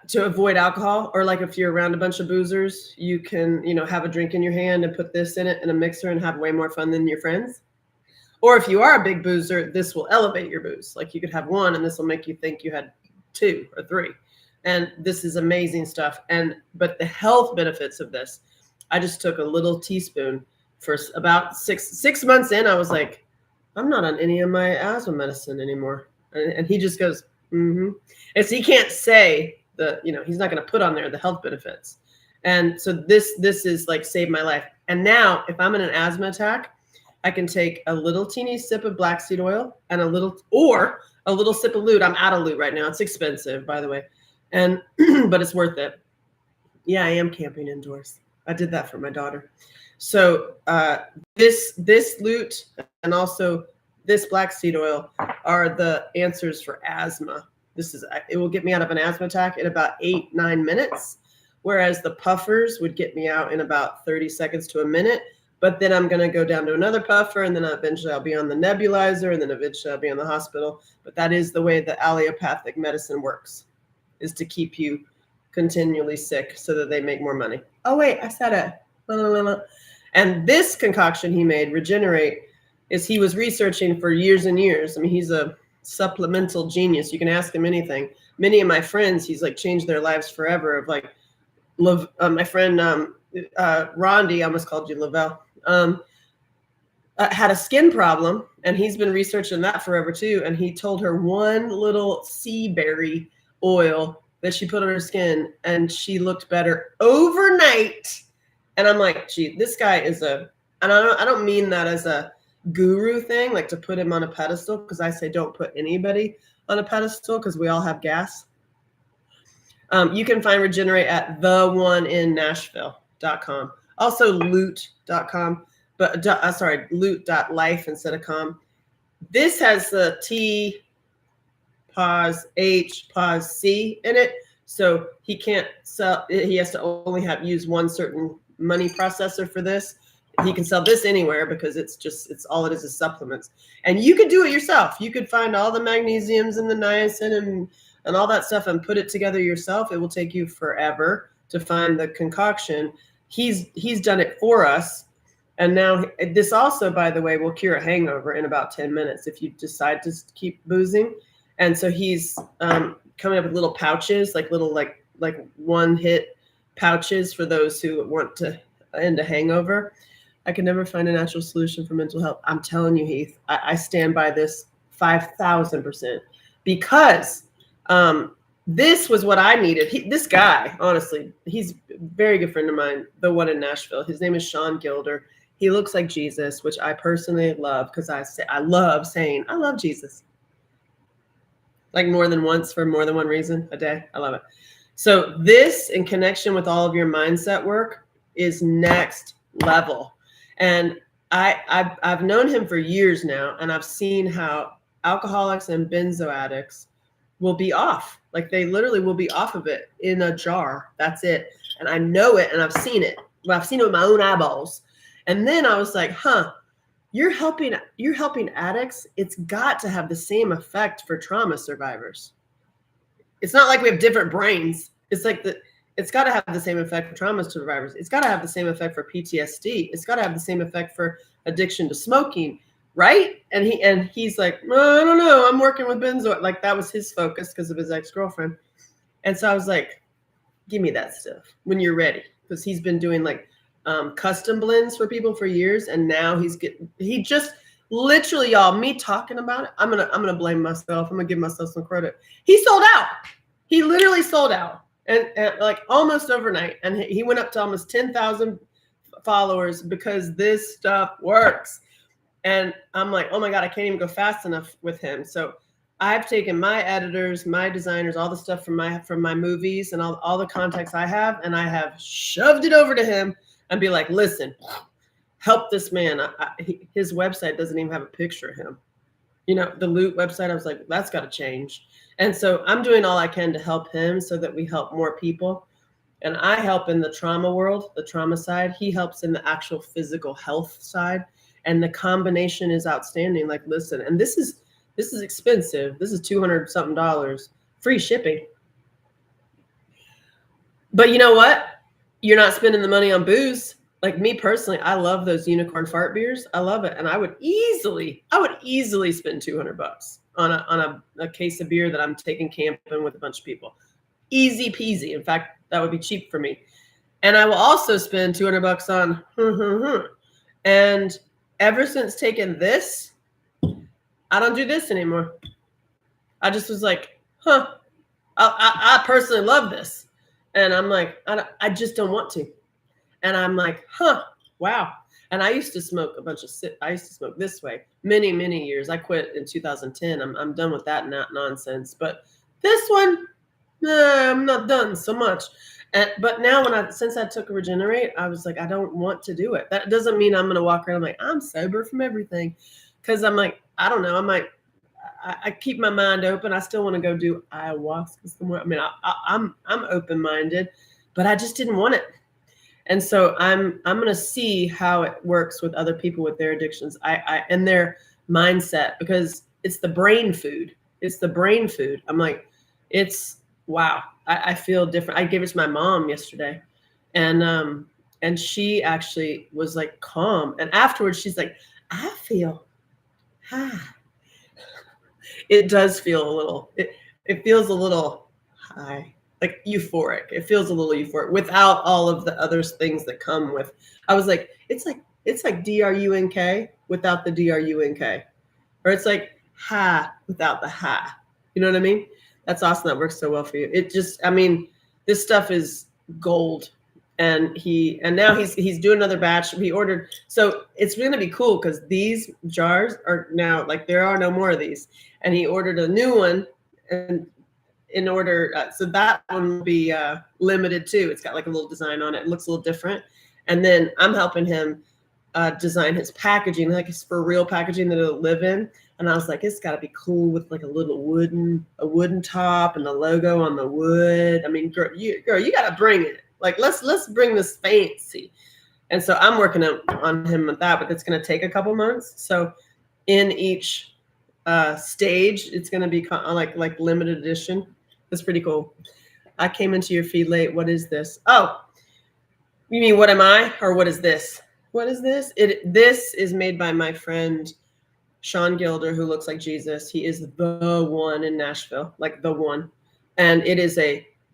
Speaker 1: to avoid alcohol, or like if you're around a bunch of boozers, you can, have a drink in your hand and put this in it in a mixer and have way more fun than your friends. Or if you are a big boozer, this will elevate your booze. Like you could have one, and this will make you think you had 2 or 3. And this is amazing stuff. But the health benefits of this, I just took a little teaspoon for about six months in. I was like, I'm not on any of my asthma medicine anymore. And he just goes, mm-hmm. And so he can't say he's not going to put on there the health benefits. And so this is like saved my life. And now if I'm in an asthma attack, I can take a little teeny sip of black seed oil and a little sip of Loot. I'm out of Loot right now. It's expensive, by the way. And but it's worth it. Yeah, I am camping indoors. I did that for my daughter. So this Loot and also this black seed oil are the answers for asthma. It will get me out of an asthma attack in about 8-9 minutes, whereas the puffers would get me out in about 30 seconds to a minute. But then I'm going to go down to another puffer, and then eventually I'll be on the nebulizer, and then eventually I'll be in the hospital. But that is the way the allopathic medicine works, is to keep you continually sick so that they make more money. Oh, wait, I said it. And this concoction he made, Regenerate, he was researching for years and years. I mean, he's a supplemental genius. You can ask him anything. Many of my friends, he's like changed their lives forever. Of like, my friend Rondi, I almost called you Lavelle, had a skin problem, and he's been researching that forever too. And he told her one little sea berry oil that she put on her skin, and she looked better overnight. And I'm like, gee, this guy is and I don't mean that as a guru thing, like to put him on a pedestal, because I say don't put anybody on a pedestal, because we all have gas. You can find Regenerate at theoneinnashville.com. Also loot.com, but loot.life instead of com. This has the T, pause, H, pause, C in it. So he can't sell, he has to only use one certain money processor for this. He can sell this anywhere, because it's all it is supplements. And you could do it yourself. You could find all the magnesiums and the niacin and all that stuff and put it together yourself. It will take you forever to find the concoction. He's done it for us. And now this also, by the way, will cure a hangover in about 10 minutes if you decide to keep boozing. And so he's coming up with little pouches, like little like one hit pouches for those who want to end a hangover. I can never find a natural solution for mental health. I'm telling you, Heath, I stand by this 5,000% because this was what I needed. This guy, honestly, he's a very good friend of mine, the one in Nashville. His name is Sean Gilder. He looks like Jesus, which I personally love because I love saying I love Jesus. Like more than once for more than one reason a day. I love it. So this in connection with all of your mindset work is next level. And I've known him for years now, and I've seen how alcoholics and benzo addicts will be off. Like they literally will be off of it in a jar. That's it. And I know it, and I've seen it. Well, I've seen it with my own eyeballs. And then I was like, you're helping addicts. It's got to have the same effect for trauma survivors. It's not like we have different brains. It's like it's got to have the same effect for trauma survivors. It's got to have the same effect for PTSD. It's got to have the same effect for addiction to smoking, right? And he's like, I don't know. I'm working with benzo. Like that was his focus because of his ex-girlfriend. And so I was like, give me that stuff when you're ready, because he's been doing like custom blends for people for years, and now he just literally, y'all, me talking about it, I'm gonna blame myself. I'm gonna give myself some credit. He sold out. He literally sold out, and like almost overnight, and he went up to almost 10,000 followers because this stuff works. And I'm like, oh my God, I can't even go fast enough with him. So I've taken my editors, my designers, all the stuff from my movies and all the contacts I have, and I have shoved it over to him and be like, listen, help this man. His website doesn't even have a picture of him. You know, the Loot website, I was like, that's got to change. And so I'm doing all I can to help him so that we help more people. And I help in the trauma world, the trauma side. He helps in the actual physical health side. And the combination is outstanding. Like, listen, and this is expensive. This is $200 something, free shipping. But you know what? You're not spending the money on booze. Like me personally, I love those unicorn fart beers. I love it. And I would easily spend $200 on a case of beer that I'm taking camping with a bunch of people. Easy peasy. In fact, that would be cheap for me. And I will also spend $200 on, and ever since taking this, I don't do this anymore. I just was like, I personally love this. And I'm like, I just don't want to. And I'm like, wow. And I used to smoke I used to smoke this way many, many years. I quit in 2010. I'm done with that nonsense. But this one, I'm not done so much. But now since I took a Regenerate, I was like, I don't want to do it. That doesn't mean I'm going to walk around like, I'm sober from everything. Because I'm like, I don't know. I keep my mind open. I still want to go do ayahuasca somewhere. I mean, I'm open-minded, but I just didn't want it. And so I'm going to see how it works with other people with their addictions and their mindset, because it's the brain food. It's the brain food. I'm like, wow. I feel different. I gave it to my mom yesterday, and she actually was like calm. And afterwards, she's like, I feel high. It does feel a little. It feels a little high, like euphoric. It feels a little euphoric without all of the other things that come with. I was like, it's like drunk without the drunk, or it's like high without the high. You know what I mean? That's awesome. That works so well for you. It just, I mean, this stuff is gold. And now he's doing another batch. He ordered, so it's going to be cool because these jars are now like, there are no more of these. And he ordered a new one, and in order, so that one will be limited too. It's got like a little design on it. It looks a little different. And then I'm helping him design his packaging, like it's for real packaging that it'll live in. And I was like, it's got to be cool with like a little wooden top and the logo on the wood. I mean, girl, you got to bring it. Like, let's bring this fancy. And so I'm working on him with that, but it's going to take a couple months. So in each stage, it's going to be like limited edition. It's pretty cool. I came into your feed late. What is this? Oh, you mean what am I, or what is this? What is this? This is made by my friend Sean Gilder, who looks like Jesus. He is the one in Nashville, like the one. And it is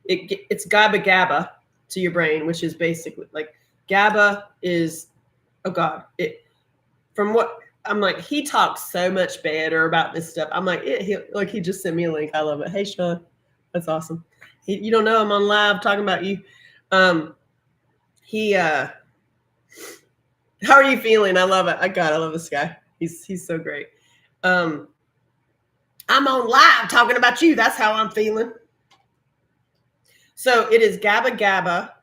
Speaker 1: it's GABA to your brain, which is basically like GABA is Oh God, from what I'm like, he talks so much better about this stuff. I'm like, he just sent me a link. I love it. Hey, Sean, that's awesome. You don't know I'm on live talking about you. He How are you feeling? I love it. I love this guy. He's so great. I'm on live talking about you. That's how I'm feeling. So it is GABA GABA.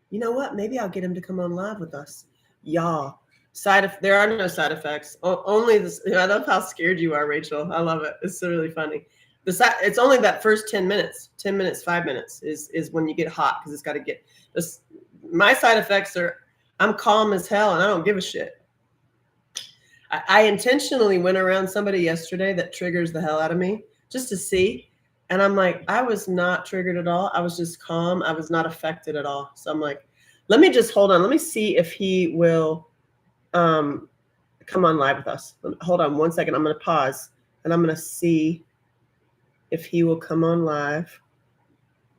Speaker 1: You know what? Maybe I'll get him to come on live with us. Y'all. There are no side effects. Only this. I love how scared you are, Rachel. I love it. It's really funny. It's only that first 10 minutes, 10 minutes, 5 minutes is when you get hot because it's got to get this. My side effects are I'm calm as hell and I don't give a shit. I intentionally went around somebody yesterday that triggers the hell out of me just to see. And I'm like, I was not triggered at all. I was just calm. I was not affected at all. So I'm like, let me just hold on. Let me see if he will come on live with us. Hold on 1 second. I'm going to pause and I'm going to see if he will come on live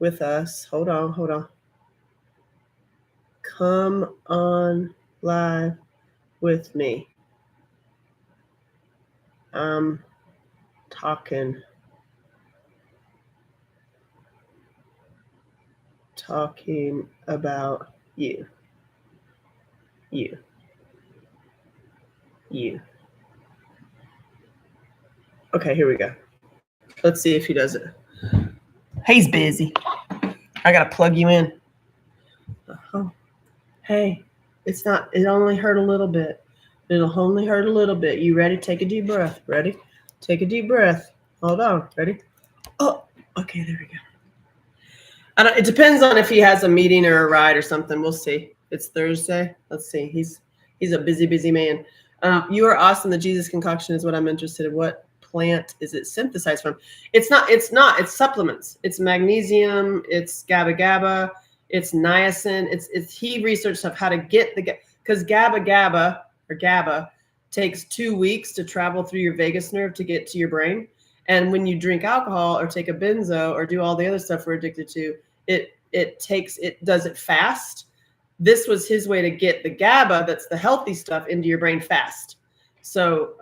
Speaker 1: with us. Hold on. Come on live with me. I'm talking about you. Okay, here we go. Let's see if he does it. He's busy. I gotta plug you in. Oh, hey, it only hurt a little bit. It'll only hurt a little bit. You ready? Take a deep breath. Ready? Take a deep breath. Hold on. Ready? Oh, okay, there we go. It depends on if he has a meeting or a ride or something. We'll see. It's Thursday. Let's see. He's a busy man. You are awesome. The Jesus concoction is what I'm interested in. What plant is it synthesized from? It's not. It's supplements. It's magnesium. It's GABA GABA. It's niacin. He researched stuff how to get because GABA GABA takes 2 weeks to travel through your vagus nerve to get to your brain. And when you drink alcohol or take a benzo or do all the other stuff we're addicted to, it does it fast. This was his way to get the GABA, that's the healthy stuff, into your brain fast. So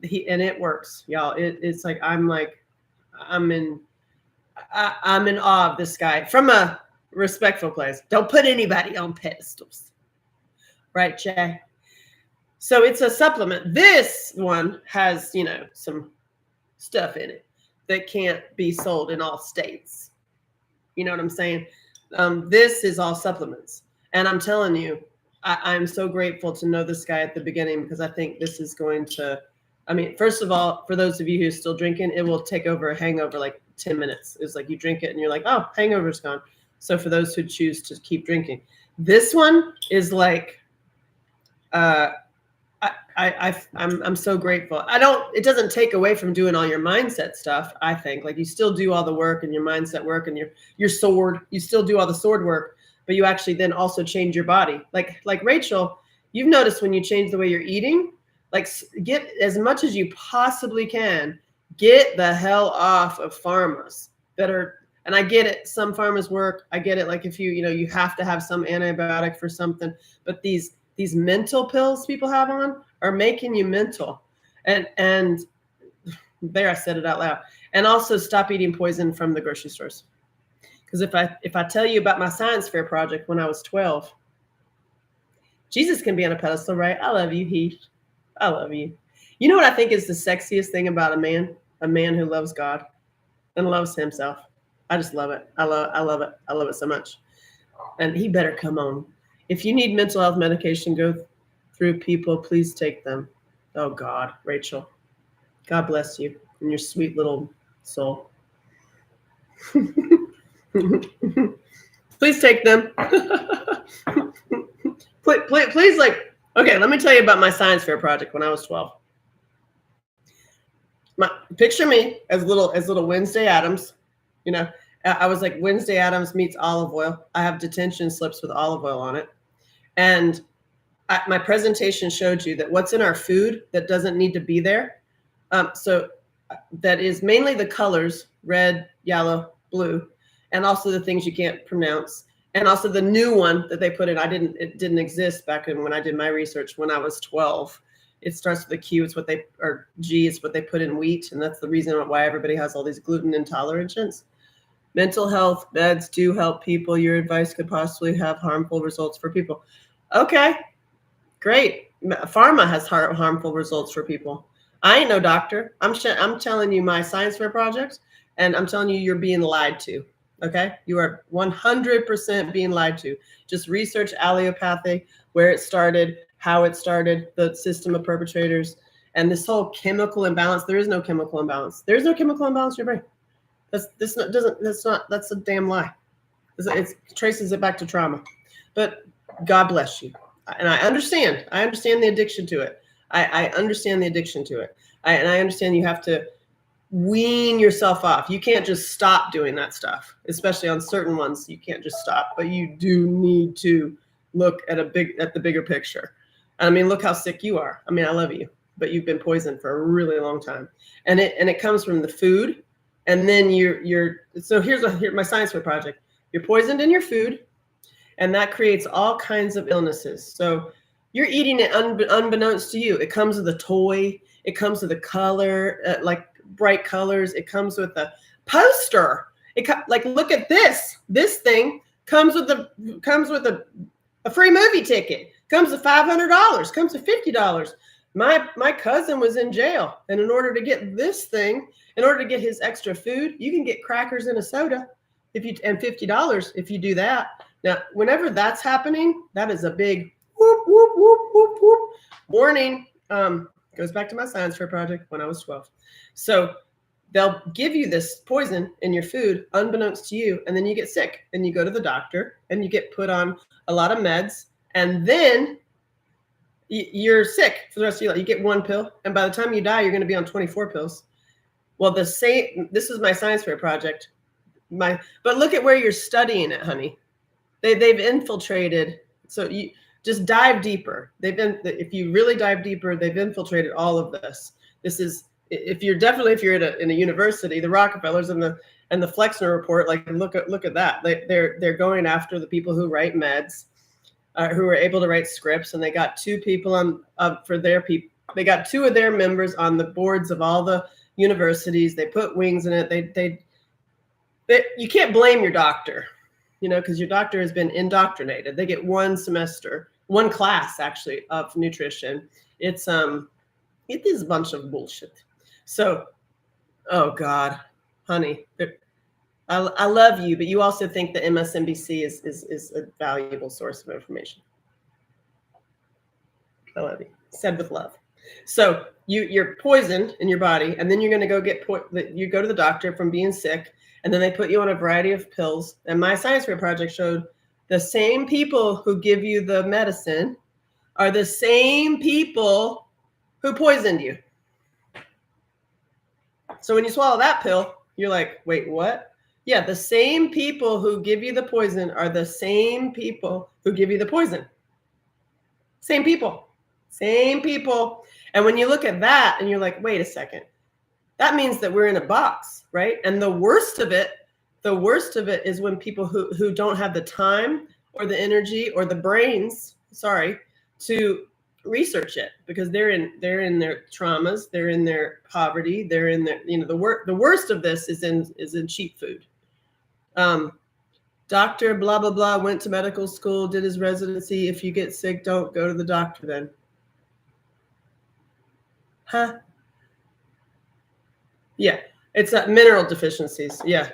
Speaker 1: it works, y'all. It's like I'm in awe of this guy from a respectful place. Don't put anybody on pedestals, right, Jay? So it's a supplement. This one has some stuff in it that can't be sold in all states. You know what I'm saying? This is all supplements. And I'm telling you, I'm so grateful to know this guy at the beginning because I think this is going to, first of all, for those of you who are still drinking, it will take over a hangover like 10 minutes. It's like you drink it and you're like, oh, hangover's gone. So for those who choose to keep drinking, this one is like, I'm so grateful. It doesn't take away from doing all your mindset stuff. I think like you still do all the work and your mindset work and your sword, you still do all the sword work, but you actually then also change your body. Like Rachel, you've noticed when you change the way you're eating, like get as much as you possibly can, get the hell off of pharmas that are, and I get it. Some pharmas work. I get it. Like if you have to have some antibiotic for something, but these mental pills people have on are making you mental. And there, I said it out loud. And also stop eating poison from the grocery stores. Because if I tell you about my science fair project when I was 12, Jesus can be on a pedestal, right? I love you, Heath. I love you. You know what I think is the sexiest thing about a man? A man who loves God and loves himself. I just love it. I love it. I love it so much. And he better come on. If you need mental health medication, go through people, please take them. Oh God, Rachel, God bless you and your sweet little soul. Please take them. please, okay, let me tell you about my science fair project when I was 12. Picture me as little Wednesday Addams. I was like Wednesday Addams meets olive oil. I have detention slips with olive oil on it. And my presentation showed you that what's in our food that doesn't need to be there. So that is mainly the colors, red, yellow, blue, and also the things you can't pronounce. And also the new one that they put in, it didn't exist back when I did my research when I was 12. It starts with a Q, it's what they, or G, it's what they put in wheat. And that's the reason why everybody has all these gluten intolerances. Mental health meds do help people. Your advice could possibly have harmful results for people. Okay, great. Pharma has harmful results for people. I ain't no doctor. I'm telling you my science fair projects, and I'm telling you you're being lied to. Okay, you are 100% being lied to. Just research allopathy, where it started, how it started, the system of perpetrators, and this whole chemical imbalance. There is no chemical imbalance. There's no chemical imbalance in your brain. That's a damn lie. It traces it back to trauma. But God bless you. And I understand the addiction to it. I understand the addiction to it. And I understand you have to wean yourself off. You can't just stop doing that stuff, especially on certain ones. You can't just stop, but you do need to look at the bigger picture. I mean, look how sick you are. I mean, I love you, but you've been poisoned for a really long time. And it comes from the food. And then so here's my science fair project. You're poisoned in your food, and that creates all kinds of illnesses. So you're eating it unbeknownst to you. It comes with a toy. It comes with a color, like bright colors. It comes with a poster. Like, look at this. This thing comes with a free movie ticket. Comes with $500. Comes with $50. My cousin was in jail, and in order to get this thing, in order to get his extra food, you can get crackers and a soda, and $50 if you do that. Now, whenever that's happening, that is a big whoop whoop whoop whoop whoop warning. Goes back to my science fair project when I was 12. So they'll give you this poison in your food, unbeknownst to you, and then you get sick, and you go to the doctor, and you get put on a lot of meds, and then you're sick for the rest of your life. You get one pill, and by the time you die, you're going to be on 24 pills. Well, this is my science fair project. But look at where you're studying it, honey. They've infiltrated. So you just dive deeper. If you really dive deeper, they've infiltrated all of this. This is, if you're in a university, the Rockefellers and the Flexner report, like look at that. They're going after the people who write meds, who are able to write scripts, and they got two people for their people. They got two of their members on the boards of all the universities. They put wings in it. You can't blame your doctor, because your doctor has been indoctrinated. They get one class actually of nutrition. It is a bunch of bullshit. So, oh God, honey, I love you, but you also think that MSNBC is a valuable source of information. I love you. Said with love. So you're poisoned in your body, and then you're going to go you go to the doctor from being sick, and then they put you on a variety of pills. And my science fair project showed the same people who give you the medicine are the same people who poisoned you. So when you swallow that pill, you're like, wait, what? Yeah, the same people who give you the poison are the same people who give you the poison. Same people. And when you look at that and you're like, wait a second, that means that we're in a box, right? And the worst of it is when people who don't have the time or the energy or the brains, to research it, because they're in their traumas, they're in their poverty, they're in their, the worst of this is in cheap food. Dr. blah, blah, blah, went to medical school, did his residency. If you get sick, don't go to the doctor then. Huh? Yeah, it's mineral deficiencies. Yeah,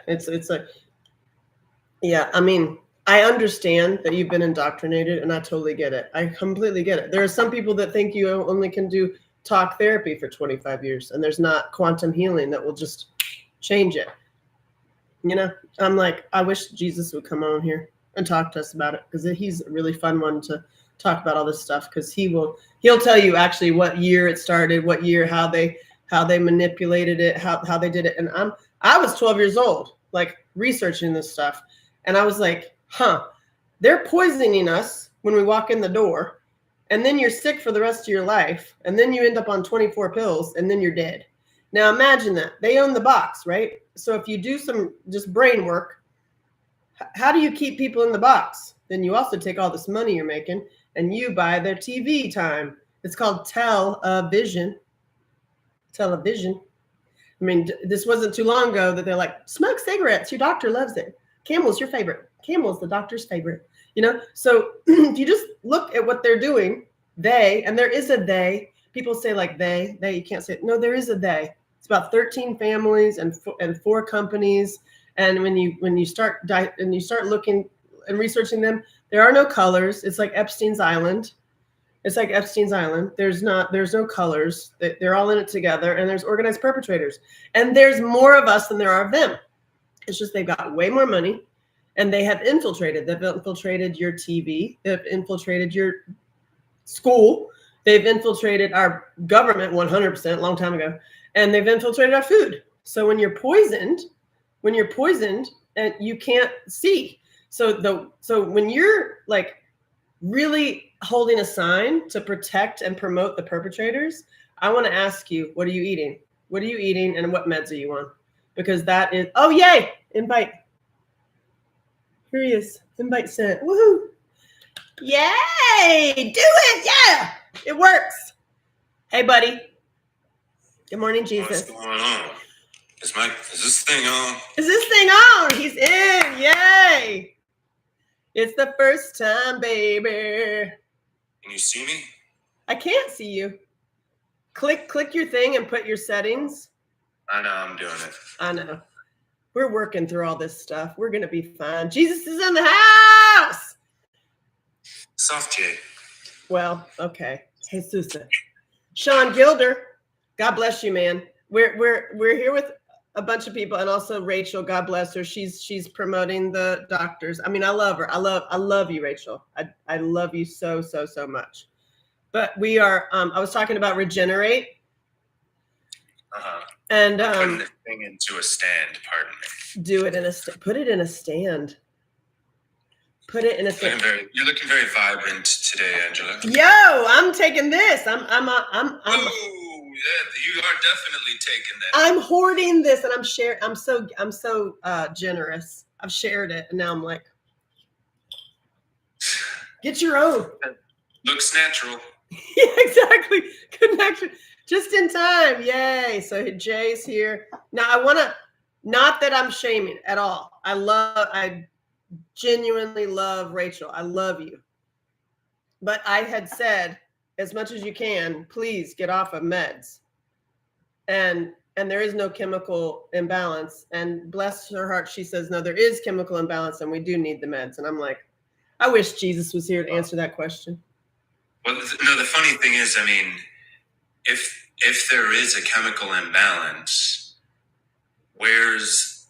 Speaker 1: yeah, I mean, I understand that you've been indoctrinated, and I totally get it. I completely get it. There are some people that think you only can do talk therapy for 25 years, and there's not quantum healing that will just change it. I'm like, I wish Jesus would come on here and talk to us about it, because he's a really fun one to talk about all this stuff, because he'll tell you actually what year it started, what year, how they manipulated it, how they did it. And I was 12 years old, like researching this stuff. And I was like, they're poisoning us when we walk in the door, and then you're sick for the rest of your life. And then you end up on 24 pills, and then you're dead. Now imagine that. They own the box, right? So if you do some just brain work, How do you keep people in the box? Then you also take all this money you're making and you buy their TV time. It's called television. Television. I mean, this wasn't too long ago that they're like, smoke cigarettes. Your doctor loves it. Camel's your favorite. Camel's the doctor's favorite. So if you just look at what they're doing, and there is a they. People say like they, you can't say it. No, there is a they. It's about 13 families and 4 companies. And when you start looking and researching them, there are no colors. It's like Epstein's Island. It's like Epstein's Island. There's no colors. They're all in it together, and there's organized perpetrators. And there's more of us than there are of them. It's just they've got way more money, and they have infiltrated. They've infiltrated your TV. They've infiltrated your school. They've infiltrated our government 100% a long time ago, and they've infiltrated our food. So when you're poisoned, and you can't see. So when you're like really holding a sign to protect and promote the perpetrators, I want to ask you, what are you eating? What are you eating, and what meds are you on? Because that is, oh, yay, invite. Here he is, invite sent, woohoo. Yay, do it, yeah, it works. Hey, buddy. Good morning, Jesus.
Speaker 2: What's going on? Is this thing on?
Speaker 1: Is this thing on? He's in, yay. It's the first time, baby.
Speaker 2: Can you see me?
Speaker 1: I can't see you. Click your thing and put your settings.
Speaker 2: I know, I'm doing it.
Speaker 1: I know. We're working through all this stuff. We're going to be fine. Jesus is in the house.
Speaker 2: Soft J.
Speaker 1: Well, okay. Jesus. Sean Gilder, God bless you, man. We're here with a bunch of people, and also Rachel, God bless her. She's promoting the doctors. I mean, I love her. I love you, Rachel. I love you so much. But we are I was talking about regenerate. And
Speaker 2: putting the thing into a stand, pardon me.
Speaker 1: Do it in a put it in a stand. Put it in a stand.
Speaker 2: You're looking very vibrant today, Angela.
Speaker 1: Yo, I'm taking this. I'm
Speaker 2: you are definitely taking that.
Speaker 1: I'm hoarding this, and I'm sharing. I'm so generous. I've shared it, and now I'm like, get your own.
Speaker 2: Looks natural.
Speaker 1: Yeah, exactly. Connection. Just in time. Yay. So Jay's here. Now I want to, not that I'm shaming at all. I genuinely love Rachel. I love you. But I had said, as much as you can, please get off of meds. And there is no chemical imbalance. And bless her heart, she says, no, there is chemical imbalance, and we do need the meds. And I'm like, I wish Jesus was here to answer that question.
Speaker 2: Well, no, the funny thing is, I mean, if there is a chemical imbalance, where's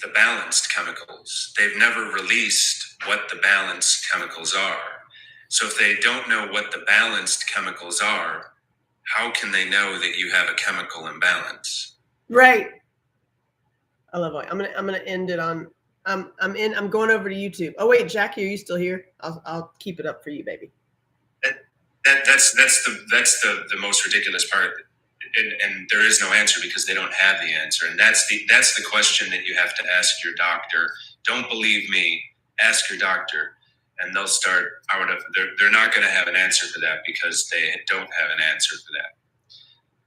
Speaker 2: the balanced chemicals? They've never released what the balanced chemicals are. So if they don't know what the balanced chemicals are, how can they know that you have a chemical imbalance?
Speaker 1: Right. I love it. I'm gonna end it on. I'm going over to YouTube. Oh wait, Jackie, are you still here? I'll keep it up for you, baby.
Speaker 2: That's the most ridiculous part, and there is no answer because they don't have the answer, and that's the question that you have to ask your doctor. Don't believe me, ask your doctor, and they'll start. They're not going to have an answer for that because they don't have an answer for that.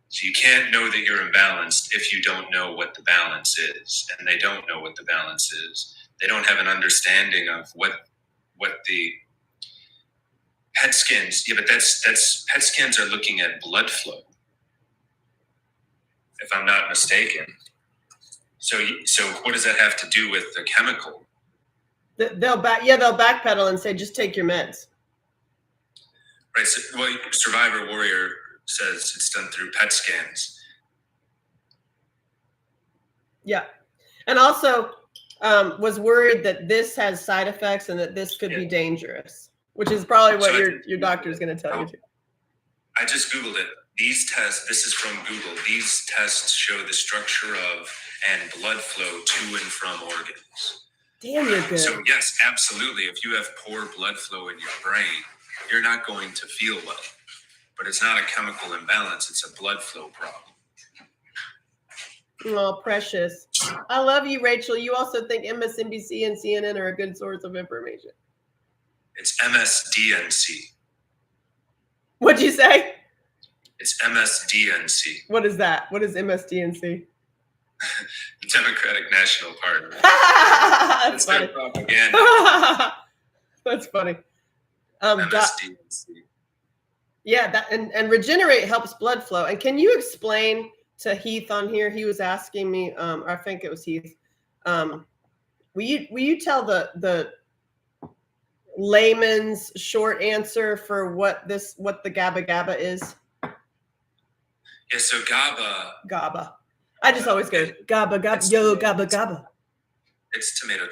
Speaker 2: So you can't know that you're imbalanced if you don't know what the balance is, and they don't know what the balance is. They don't have an understanding of what the PET scans, yeah, but that's PET scans are looking at blood flow, if I'm not mistaken. So what does that have to do with the chemical?
Speaker 1: They'll backpedal and say, just take your meds.
Speaker 2: Right. So, well, Survivor Warrior says it's done through PET scans.
Speaker 1: Yeah, and also was worried that this has side effects and that this could be dangerous. Which is probably what your doctor is going to tell you.
Speaker 2: I just Googled it. These tests, this is from Google, these tests show the structure of and blood flow to and from organs.
Speaker 1: Damn, you're good.
Speaker 2: So yes, absolutely. If you have poor blood flow in your brain, you're not going to feel well. But it's not a chemical imbalance. It's a blood flow problem.
Speaker 1: Oh, precious. I love you, Rachel. You also think MSNBC and CNN are a good source of information.
Speaker 2: It's MSDNC.
Speaker 1: What'd you say?
Speaker 2: It's MSDNC.
Speaker 1: What is that? What is MSDNC?
Speaker 2: The Democratic National Party.
Speaker 1: That's funny.
Speaker 2: Propaganda.
Speaker 1: That's funny.
Speaker 2: MSDNC.
Speaker 1: Yeah, that and Regenerate helps blood flow. And can you explain to Heath on here? He was asking me, I think it was Heath. Will you tell the layman's short answer for what the GABA is?
Speaker 2: Yeah, so GABA.
Speaker 1: I just always go GABA, yo, GABA.
Speaker 2: It's tomato,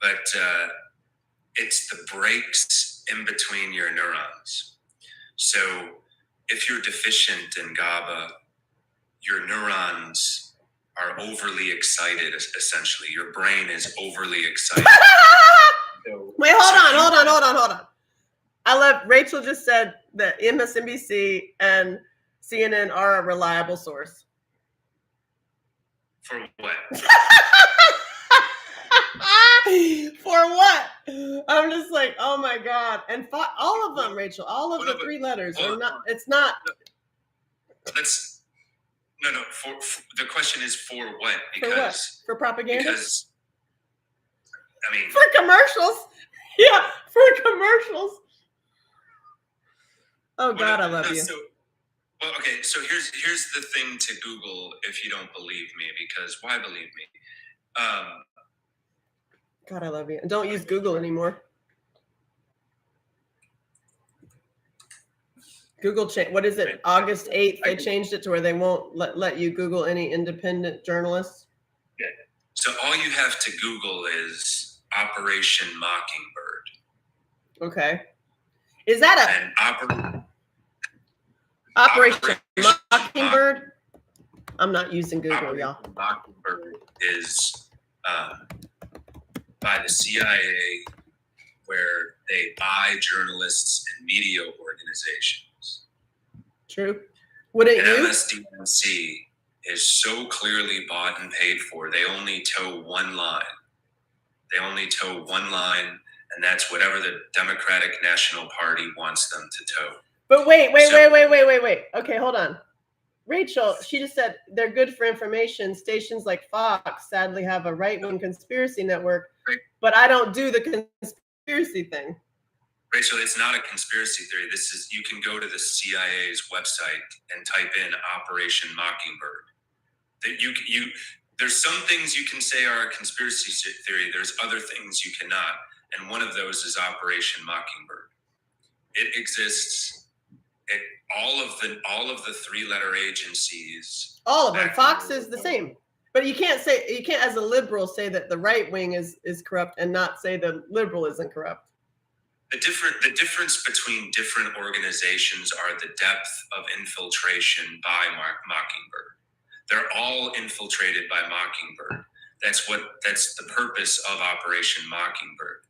Speaker 2: but it's the breaks in between your neurons. So if you're deficient in GABA, your neurons are overly excited, essentially. Your brain is overly excited.
Speaker 1: Wait, hold on. I love, Rachel just said that MSNBC and CNN are a reliable source.
Speaker 2: For what?
Speaker 1: For what? I'm just like, oh my God. And all of them, Rachel, all of the three letters are not, it's not.
Speaker 2: No, for the question is for what? Because,
Speaker 1: for what? For propaganda?
Speaker 2: Because, I mean.
Speaker 1: For commercials. Yeah, for commercials. Oh God, I love you.
Speaker 2: Well, okay, so here's the thing to Google if you don't believe me, because why believe me?
Speaker 1: God, I love you. And don't use Google anymore. Google what is it? August 8th, they changed it to where they won't let you Google any independent journalists.
Speaker 2: Yeah. So all you have to Google is Operation Mockingbird.
Speaker 1: Okay. Is that Operation Mockingbird? I'm not using Google, y'all.
Speaker 2: Mockingbird is by the CIA, where they buy journalists and media organizations.
Speaker 1: True. Wouldn't you?
Speaker 2: MSDNC is so clearly bought and paid for. They only toe one line. And that's whatever the Democratic National Party wants them to toe.
Speaker 1: But wait. Okay, hold on. Rachel, she just said they're good for information. Stations like Fox sadly have a right-wing conspiracy network, but I don't do the conspiracy thing.
Speaker 2: Rachel, it's not a conspiracy theory. You can go to the CIA's website and type in Operation Mockingbird. There's some things you can say are a conspiracy theory. There's other things you cannot. And one of those is Operation Mockingbird. It exists. All of the three-letter agencies.
Speaker 1: All of them. Fox is the same. But you can't as a liberal say that the right wing is corrupt and not say the liberal isn't corrupt.
Speaker 2: The difference between different organizations are the depth of infiltration by Mockingbird. They're all infiltrated by Mockingbird. That's the purpose of Operation Mockingbird.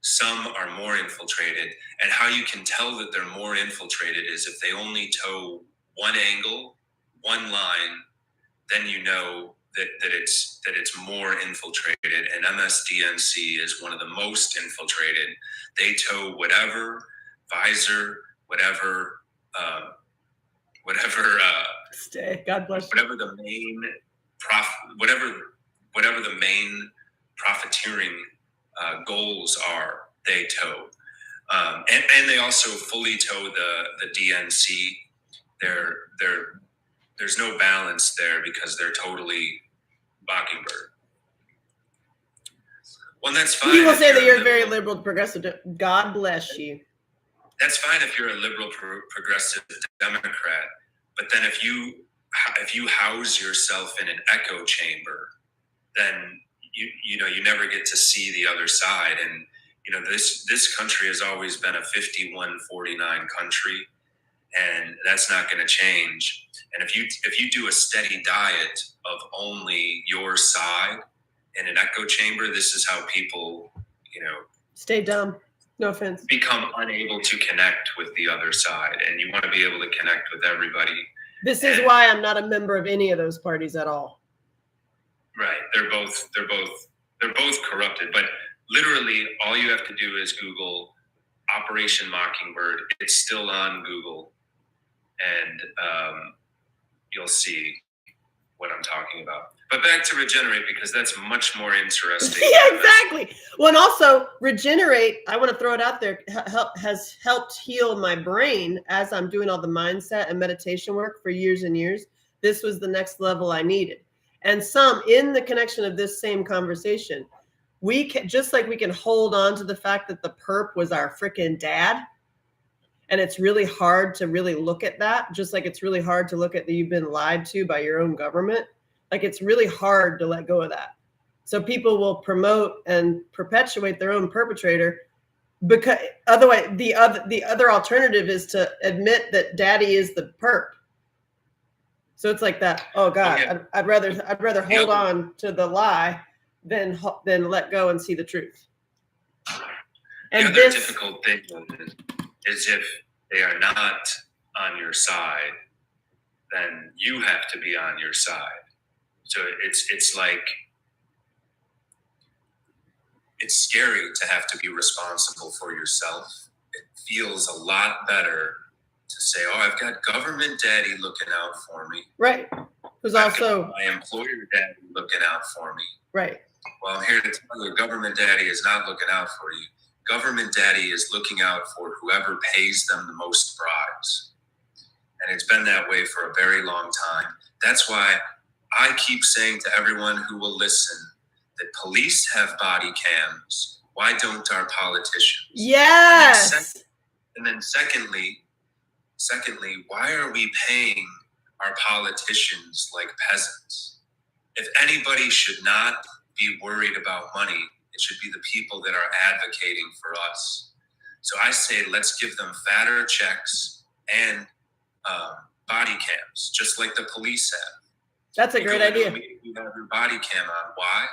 Speaker 2: Some are more infiltrated, and how you can tell that they're more infiltrated is if they only toe one angle, one line, then you know that it's more infiltrated. And MSDNC is one of the most infiltrated. They toe whatever visor, whatever.
Speaker 1: Stay. God bless you.
Speaker 2: Whatever the main whatever the main profiteering goals are, they toe. And they also fully toe the DNC. There's no balance there because they're totally Mockingbird. Well, that's fine.
Speaker 1: People say that you're very liberal progressive. God bless you.
Speaker 2: That's fine if you're a liberal progressive Democrat, but then if you house yourself in an echo chamber, then you never get to see the other side. And this country has always been a 51-49 country, and that's not going to change. And if you do a steady diet of only your side in an echo chamber, this is how people
Speaker 1: stay dumb. No offense.
Speaker 2: Become unable to connect with the other side, and you want to be able to connect with everybody.
Speaker 1: This is why I'm not a member of any of those parties at all.
Speaker 2: Right. They're both corrupted. But literally, all you have to do is Google Operation Mockingbird. It's still on Google, and you'll see what I'm talking about. But back to Regenerate, because that's much more interesting.
Speaker 1: Yeah, exactly. Well, and also Regenerate, I want to throw it out there, has helped heal my brain as I'm doing all the mindset and meditation work for years and years. This was the next level I needed. And some in the connection of this same conversation, we can, just like we can hold on to the fact that the perp was our freaking dad. And it's really hard to really look at that, just like it's really hard to look at that you've been lied to by your own government. Like it's really hard to let go of that. So people will promote and perpetuate their own perpetrator, because otherwise the other alternative is to admit that daddy is the perp. So it's like that. Oh God,
Speaker 2: yeah.
Speaker 1: I'd rather hold on to the lie than let go and see the truth.
Speaker 2: And the other difficult thing is if they are not on your side, then you have to be on your side. So it's like, it's scary to have to be responsible for yourself. It feels a lot better to say, oh, I've got government daddy looking out for me.
Speaker 1: Right. Who's also
Speaker 2: my employer daddy looking out for me.
Speaker 1: Right.
Speaker 2: Well, I'm here to tell you, government daddy is not looking out for you. Government daddy is looking out for whoever pays them the most bribes. And it's been that way for a very long time. That's why I keep saying to everyone who will listen that police have body cams. Why don't our politicians?
Speaker 1: Yes.
Speaker 2: And then secondly, why are we paying our politicians like peasants? If anybody should not be worried about money, it should be the people that are advocating for us. So I say, let's give them fatter checks and body cams, just like the police have.
Speaker 1: That's a great idea.
Speaker 2: You have your body cam on. Why?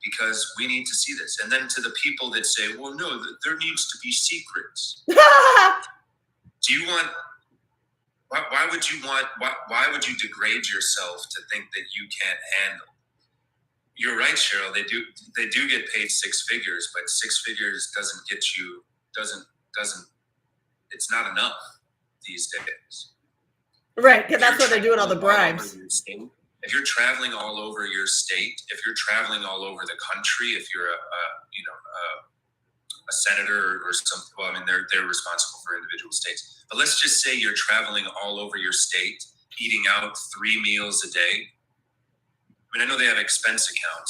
Speaker 2: Because we need to see this. And then to the people that say, well, no, there needs to be secrets. Do you want, why would you degrade yourself to think that you can't handle? You're right, Cheryl. They do get paid six figures, but six figures doesn't get you, it's not enough these days.
Speaker 1: Right, because that's what they're doing, all the bribes.
Speaker 2: If you're traveling all over your state, if you're traveling all over the country, if you're a senator or something, well, I mean, they're responsible for individual states. But let's just say you're traveling all over your state, eating out 3 meals a day. I mean, I know they have expense accounts,